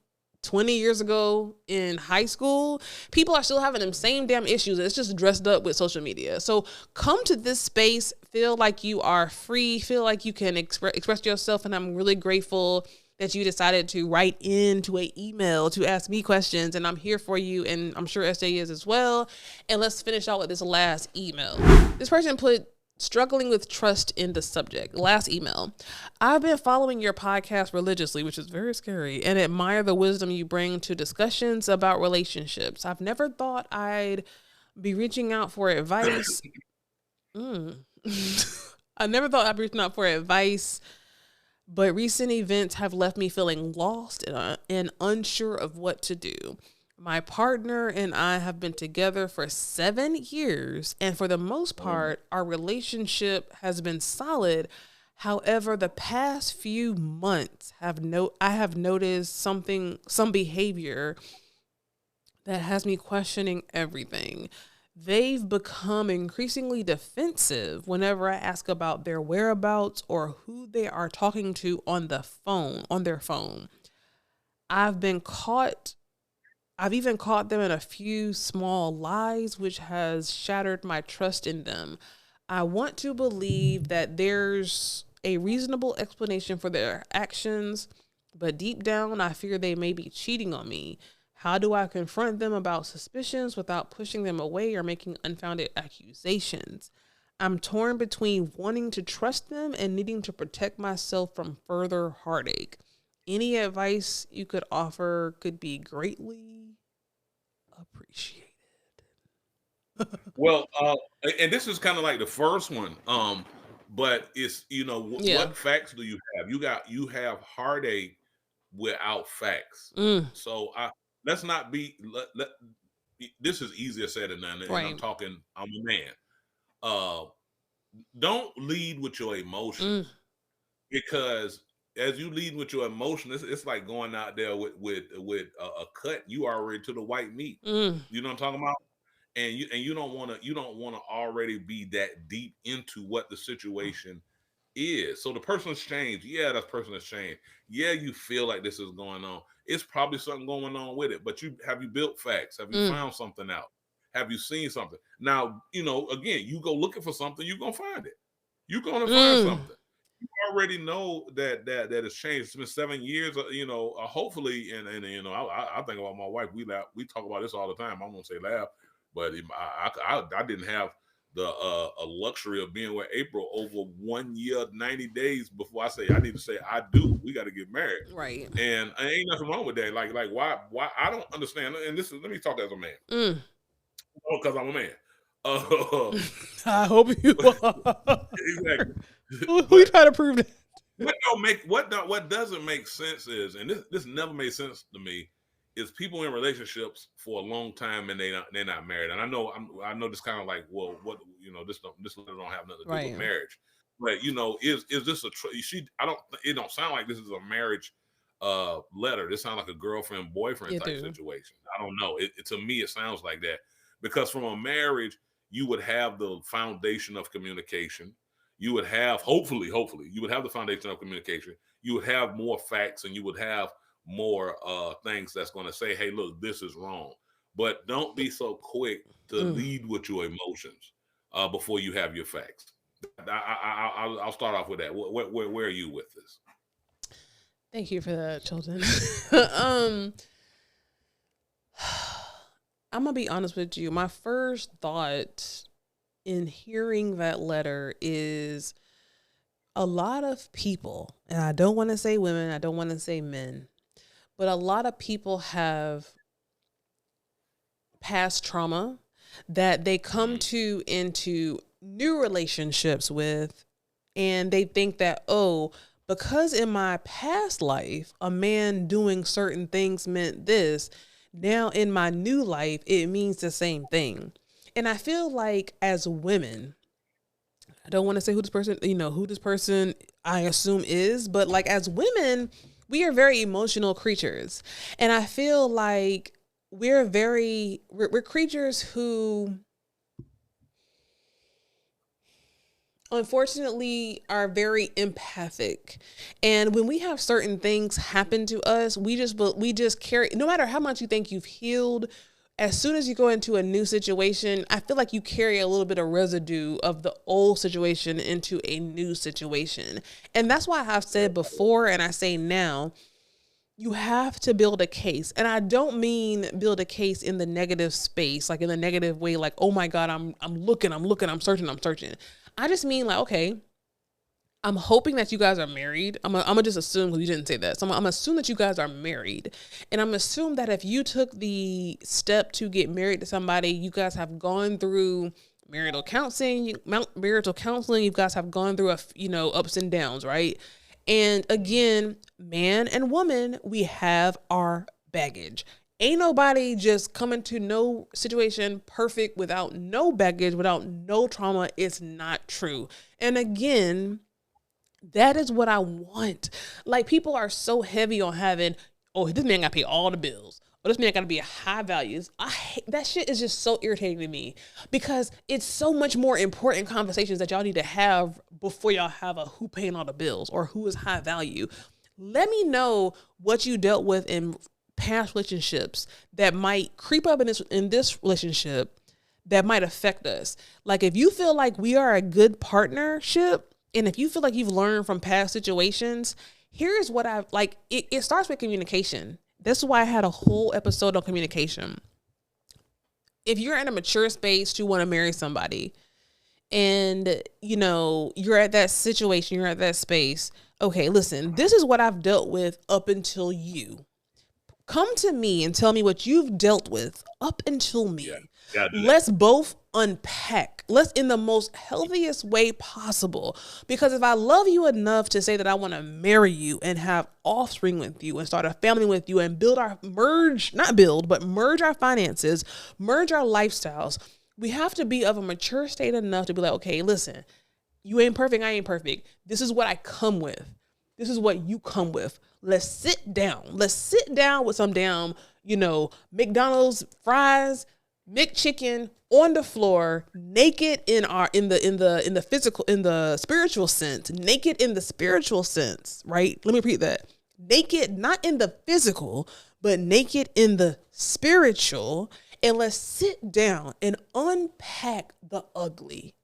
20 years ago in high school. People are still having them same damn issues. It's just dressed up with social media. So come to this space, feel like you are free, feel like you can express yourself. And I'm really grateful that you decided to write into an email to ask me questions. And I'm here for you. And I'm sure SJ is as well. And let's finish out with this last email. This person put struggling with trust in the subject. Last email. I've been following your podcast religiously, which is very scary, and admire the wisdom you bring to discussions about relationships. I've never thought I'd be reaching out for advice. I never thought I'd be reaching out for advice, but recent events have left me feeling lost and unsure of what to do. My partner and I have been together for 7 years, and for the most part, our relationship has been solid. However, the past few months I have noticed some behavior that has me questioning everything. They've become increasingly defensive whenever I ask about their whereabouts or who they are talking to on their phone. I've even caught them in a few small lies, which has shattered my trust in them. I want to believe that there's a reasonable explanation for their actions, but deep down, I fear they may be cheating on me. How do I confront them about suspicions without pushing them away or making unfounded accusations? I'm torn between wanting to trust them and needing to protect myself from further heartache. Any advice you could offer could be greatly appreciated. Well, and this is kind of like the first one. But it's what facts do you have? You have heartache without facts. So let's not be. This is easier said than done. And Right. I'm a man. Don't lead with your emotions, because as you lead with your emotions, it's like going out there with a cut. You already to the white meat. You know what I'm talking about? And you don't want to already be that deep into what the situation is. So the person has changed. Yeah, that person has changed. Yeah, you feel like this is going on. It's probably something going on with it. But have you built facts? Have you found something out? Have you seen something? Now, again, you go looking for something, you're gonna find it. You're gonna find something. You already know that it's changed. It's been 7 years. Hopefully, and I think about my wife. We talk about this all the time. I'm gonna say laugh, but I didn't have the a luxury of being with April over 1 year, 90 days before I say I need to say I do. We got to get married, Right? And ain't nothing wrong with that. Like why I don't understand. And let me talk as a man, because I'm a man. I hope you are. Exactly. We try to prove that. What doesn't make sense is, and this never made sense to me, is people in relationships for a long time and they're not married. And I know this kind of like, well, what this letter don't have nothing to do with marriage, but is this it don't sound like this is a marriage letter. This sounds like a girlfriend boyfriend type situation. I don't know. To me, it sounds like that, because from a marriage, you would have the foundation of communication. You would have, hopefully, you would have the foundation of communication. You would have more facts, and you would have more things that's going to say, hey, look, this is wrong. But don't be so quick to lead with your emotions before you have your facts. I'll start off with that. Where are you with this? Thank you for that, Chilton. I'm going to be honest with you. My first thought in hearing that letter is a lot of people, and I don't want to say women, I don't want to say men, but a lot of people have past trauma that they come into new relationships with, and they think that, oh, because in my past life, a man doing certain things meant this, now in my new life, it means the same thing. And I feel like as women, I don't want to say who this person I assume is, but like as women, we are very emotional creatures. And I feel like we're creatures who unfortunately are very empathic. And when we have certain things happen to us, we just carry, no matter how much you think you've healed, as soon as you go into a new situation, I feel like you carry a little bit of residue of the old situation into a new situation. And that's why I've said before, and I say now, you have to build a case. And I don't mean build a case in the negative space, like in the negative way, like, oh my God, I'm looking, I'm searching. I just mean like, okay, I'm hoping that you guys are married. I'm gonna just assume, because you didn't say that. So I'm gonna assume that you guys are married. And I'm gonna assume that if you took the step to get married to somebody, you guys have gone through marital counseling. You guys have gone through ups and downs, right? And again, man and woman, we have our baggage. Ain't nobody just coming to no situation perfect without no baggage, without no trauma. It's not true. And again, that is what I want. Like, people are so heavy on having, oh, this man got to pay all the bills. Oh, this man got to be a high values. That shit is just so irritating to me, because it's so much more important conversations that y'all need to have before y'all have a who paying all the bills or who is high value. Let me know what you dealt with in past relationships that might creep up in this relationship that might affect us. Like, if you feel like we are a good partnership, and if you feel like you've learned from past situations, here's what I've like. It starts with communication. This is why I had a whole episode on communication. If you're in a mature space, you want to marry somebody, and you're at that situation, you're at that space. Okay, listen, this is what I've dealt with up until you. Come to me and tell me what you've dealt with up until me. Yeah, let's both unpack. Let's in the most healthiest way possible. Because if I love you enough to say that I want to marry you and have offspring with you and start a family with you and merge our finances, merge our lifestyles, we have to be of a mature state enough to be like, okay, listen, you ain't perfect, I ain't perfect. This is what I come with. This is what you come with. Let's sit down. Let's sit down with some damn, McDonald's fries, McChicken on the floor, naked in the physical, in the spiritual sense, naked in the spiritual sense, right? Let me repeat that. Naked, not in the physical, but naked in the spiritual. And let's sit down and unpack the ugly.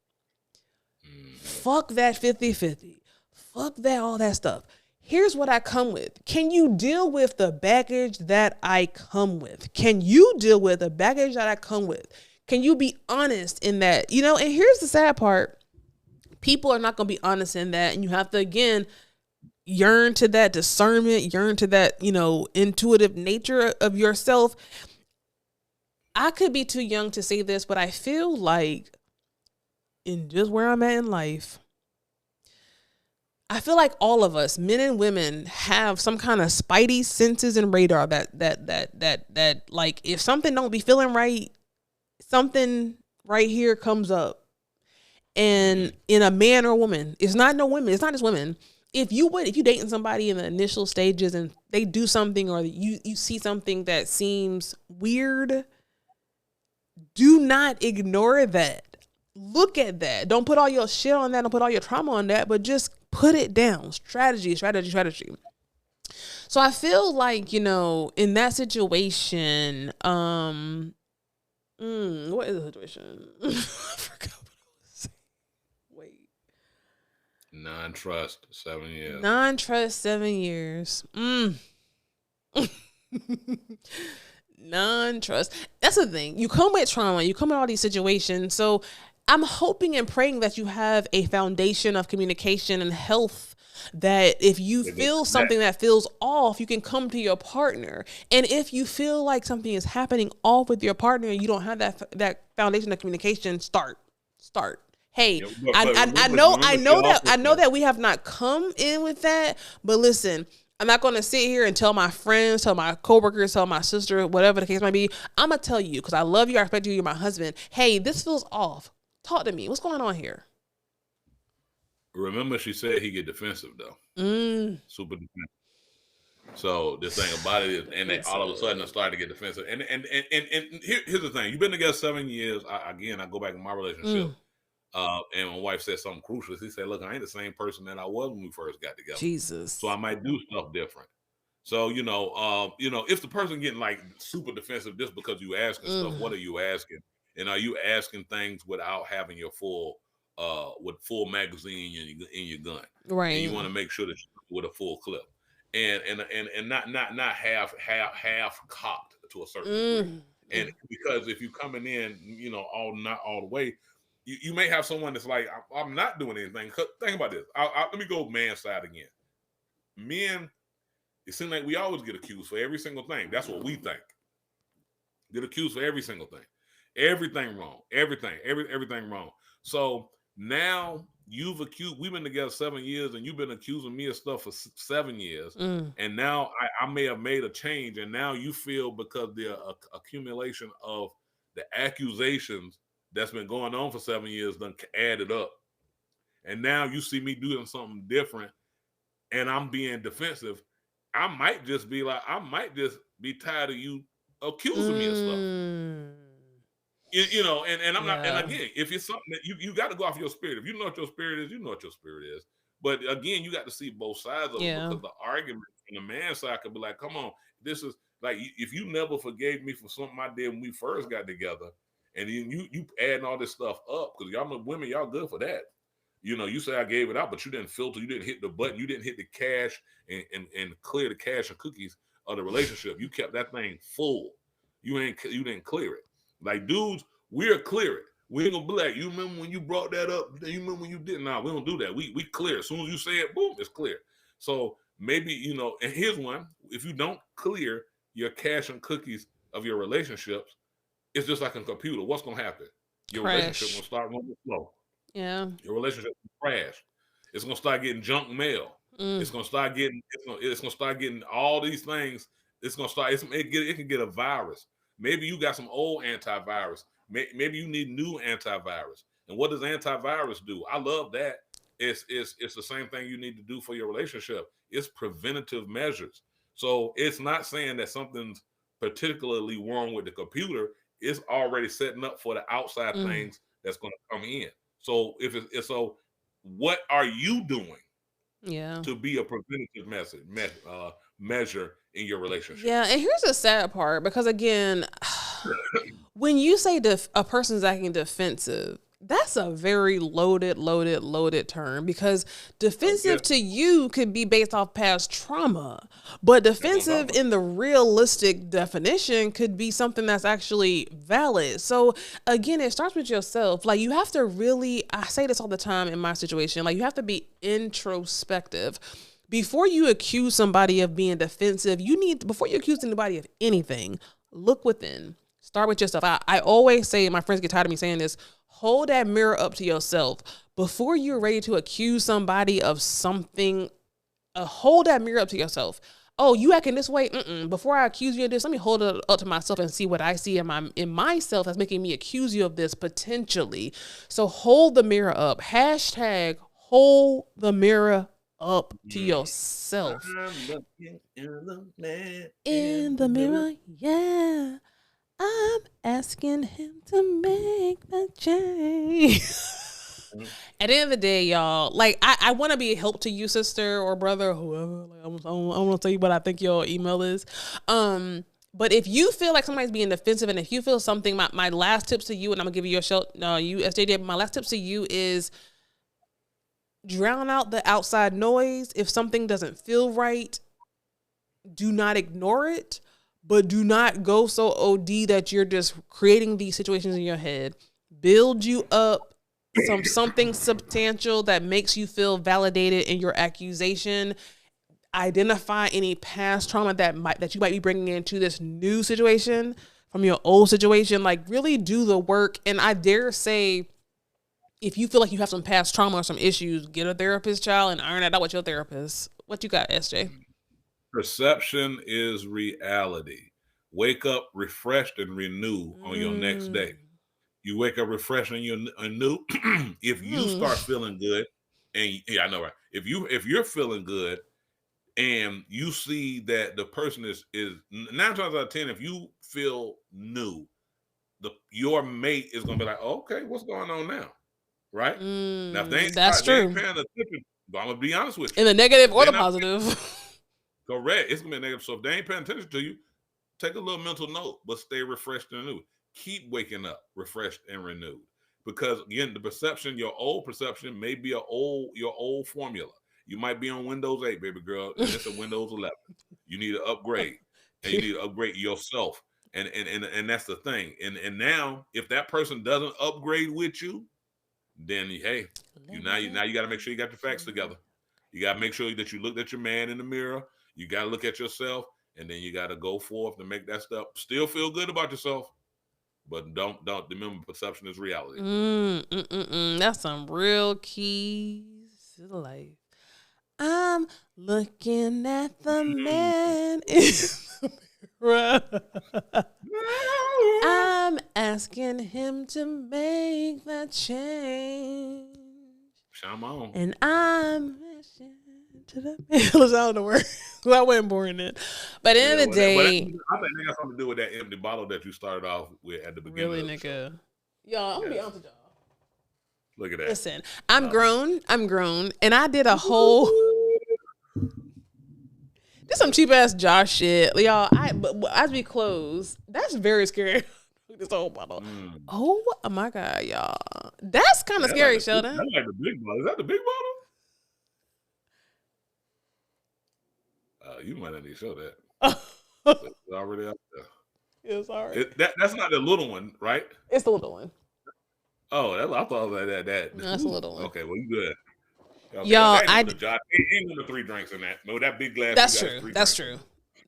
Fuck that 50-50. Fuck that, all that stuff. Here's what I come with. Can you deal with the baggage that I come with? Can you deal with the baggage that I come with? Can you be honest in that? And here's the sad part. People are not going to be honest in that. And you have to, again, yearn to that discernment, yearn to that, intuitive nature of yourself. I could be too young to say this, but I feel like in just where I'm at in life, I feel like all of us, men and women, have some kind of spidey senses and radar that like, if something don't be feeling right, something right here comes up. And in a man or woman, it's not just women. if you dating somebody in the initial stages and they do something or you see something that seems weird, do not ignore that. Look at that. Don't put all your shit on that. Don't put all your trauma on that, but just put it down. Strategy. So I feel like, in that situation, what is the situation? I forgot what I was saying. Wait. Non-trust, 7 years. Non-trust, 7 years. Non-trust. That's the thing. You come with trauma. You come with all these situations. So I'm hoping and praying that you have a foundation of communication and health, that if you feel something that feels off, you can come to your partner. And if you feel like something is happening off with your partner and you don't have that foundation of communication, start. Hey, I know that we have not come in with that, but listen, I'm not going to sit here and tell my friends, tell my coworkers, tell my sister, whatever the case might be. I'm going to tell you, because I love you, I respect you, you're my husband. Hey, this feels off. Talk to me. What's going on here? Remember, she said he get defensive, though. Super defensive. So this thing about it is, and they all of a sudden they started to get defensive. And here's the thing: you've been together 7 years. I go back in my relationship, and my wife said something crucial. She said, "Look, I ain't the same person that I was when we first got together. Jesus. So I might do stuff different." So if the person getting like super defensive just because you asking stuff, what are you asking? And are you asking things without having your full magazine in your gun? Right. And you want to make sure that you're with a full clip, and not half cocked to a certain degree. And because if you're coming in, not all the way, you may have someone that's like, I'm not doing anything. Think about this. Let me go man side again. Men, it seems like we always get accused for every single thing. That's what we think. Get accused for every single thing. Everything wrong. Everything wrong. So now we've been together 7 years and you've been accusing me of stuff for 7 years. And now I may have made a change. And now you feel because the accumulation of the accusations that's been going on for 7 years done added up. And now you see me doing something different and I'm being defensive. I might just be tired of you accusing me of stuff. And I'm not. And again, if it's something that you got to go off your spirit. If you know what your spirit is, you know what your spirit is. But again, you got to see both sides of it, because the argument from the man's side could be like, "Come on, this is like if you never forgave me for something I did when we first got together, and then you adding all this stuff up because y'all women, y'all good for that. You say I gave it out, but you didn't filter, you didn't hit the button, you didn't hit the cash and clear the cash and cookies of the relationship. You kept that thing full. You didn't clear it. Like dudes, we're clear it. We ain't gonna be like, you remember when you brought that up? You remember when you didn't? Nah, we don't do that. We clear. As soon as you say it, boom, it's clear. So maybe, and here's one. If you don't clear your cash and cookies of your relationships, it's just like a computer. What's gonna happen? Your relationship will start running slow. Yeah. Your relationship will crash. It's gonna start getting junk mail. It's gonna start getting all these things. It's gonna start. It can get a virus. Maybe you got some old antivirus. Maybe you need new antivirus. And what does antivirus do? I love that. It's the same thing you need to do for your relationship. It's preventative measures. So it's not saying that something's particularly wrong with the computer. It's already setting up for the outside things that's going to come in. So what are you doing? Yeah, to be a preventative measure in your relationship. Yeah, and here's the sad part, because again, when you say a person's acting defensive, that's a very loaded term, because defensive to you could be based off past trauma, but defensive in the realistic definition could be something that's actually valid. So again, it starts with yourself. Like, you have to really, I say this all the time in my situation, like, you have to be introspective. Before you accuse somebody of being defensive, before you accuse anybody of anything, look within. Start with yourself. I always say, my friends get tired of me saying this, hold that mirror up to yourself. Before you're ready to accuse somebody of something, hold that mirror up to yourself. Oh, you acting this way? Before I accuse you of this, let me hold it up to myself and see what I see in myself that's making me accuse you of this potentially. So hold the mirror up. # hold the mirror up to yourself. I'm looking In the mirror, yeah. I'm asking him to make the change. At the end of the day, y'all, like I want to be a help to you, sister or brother or whoever. Like, I want to tell you what I think your email is. But if you feel like somebody's being defensive, and if you feel something, my last tips to you, and I'm gonna give you your show, you SJ, my last tips to you is drown out the outside noise. If something doesn't feel right, do not ignore it, but do not go so OD that you're just creating these situations in your head. Build you up something substantial that makes you feel validated in your accusation. Identify any past trauma that you might be bringing into this new situation from your old situation. Like, really do the work. And I dare say, if you feel like you have some past trauma or some issues, get a therapist, child, and iron that out with your therapist. What you got, SJ? Perception is reality. Wake up refreshed and renew on your next day. You wake up refreshed and you're new. If you start feeling good, and yeah, I know, right? If you're feeling good, and you see that the person is 9 times out of 10, if you feel new, your mate is gonna be like, okay, what's going on now, right? Now, if they ain't paying attention, but I'm gonna be honest with you, in the negative or the positive. Correct. It's gonna be negative. So if they ain't paying attention to you, take a little mental note, but stay refreshed and renewed. Keep waking up refreshed and renewed, because again, the perception, your old perception, may be your old formula. You might be on Windows 8, baby girl, and it's a Windows 11. You need to upgrade, and you need to upgrade yourself. And that's the thing. And now, if that person doesn't upgrade with you, then hey, you got to make sure you got your facts together. You got to make sure that you looked at your man in the mirror. You got to look at yourself, and then you got to go forth and make that stuff. Still feel good about yourself, but don't remember, perception is reality. That's some real keys to life. I'm looking at the man in the mirror. I'm asking him to make the change. Shine on. And I'm wishing to the man. I don't know where. I wasn't born in. But at the end of the day, I think that got something to do with that empty bottle that you started off with at the beginning. Really, nigga. Y'all, I'm gonna be honest with y'all. Look at that. Listen, I'm grown, and I did a whole. This some cheap ass Josh shit, y'all. But as we close, that's very scary. This whole bottle. Oh my god, y'all, that's kind of scary, Sheldon. That's like the big bottle. Is that the big bottle? You might not need to show that. It's already out there. It's alright. That's not the little one, right? It's the little one. Oh, I thought it was that. No, that's a little one. Okay, well, you good. Okay, y'all, ain't one of 3 drinks in that. No, that big glass. That's true.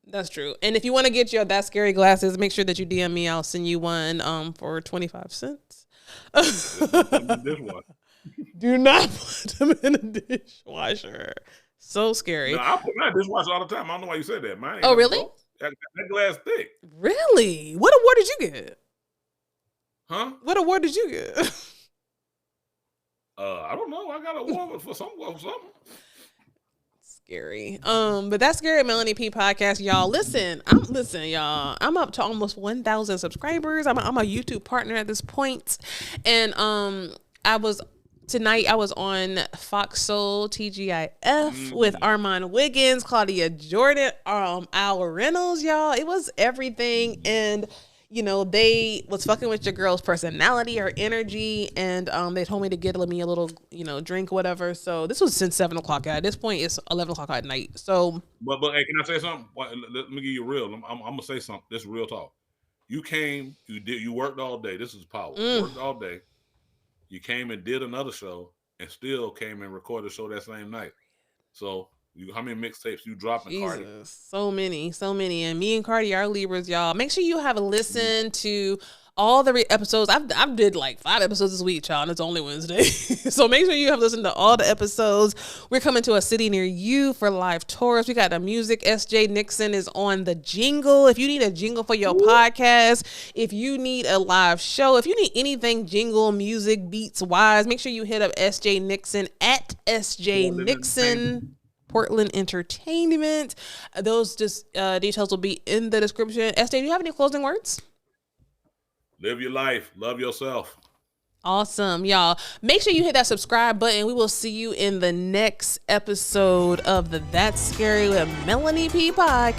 That's true. And if you want to get your That Scary glasses, make sure that you DM me. I'll send you one for 25 cents. Do not put them in a dishwasher. So scary. No, I put my dishwasher all the time. I don't know why you said that. Mine. Oh, really? That glass thick. Really? What award did you get? Huh? What award did you get? I don't know. I got an award for something. Scary. But That's Scary Melanie P podcast, y'all. Listen, y'all. I'm up to almost 1,000 subscribers. I'm a YouTube partner at this point, and Tonight I was on Fox Soul TGIF with Armand Wiggins, Claudia Jordan, Al Reynolds, y'all. It was everything, and they was fucking with your girl's personality, her energy, and they told me to get me a little, drink, whatever. So this was since 7 o'clock. At this point, it's 11 o'clock at night. So, but hey, can I say something? Let me give you real. I'm gonna say something. This is real talk. You came, you worked all day. This is power. You worked all day. You came and did another show, and still came and recorded a show that same night. So, how many mixtapes you dropping, Cardi? So many. And me and Cardi are Libras, y'all. Make sure you have a listen to all the episodes. I've did like 5 episodes this week, y'all, and it's only Wednesday. So make sure you have listened to all the episodes. We're coming to a city near you for live tours. We got the music. SJ Nixon is on the jingle. If you need a jingle for your podcast, if you need a live show, if you need anything jingle, music, beats wise, make sure you hit up SJ Nixon at SJ Nixon. Portland Entertainment. Those just details will be in the description. SJ, do you have any closing words? Live your life. Love yourself. Awesome, y'all. Make sure you hit that subscribe button. We will see you in the next episode of the That's Scary with Melanie P podcast.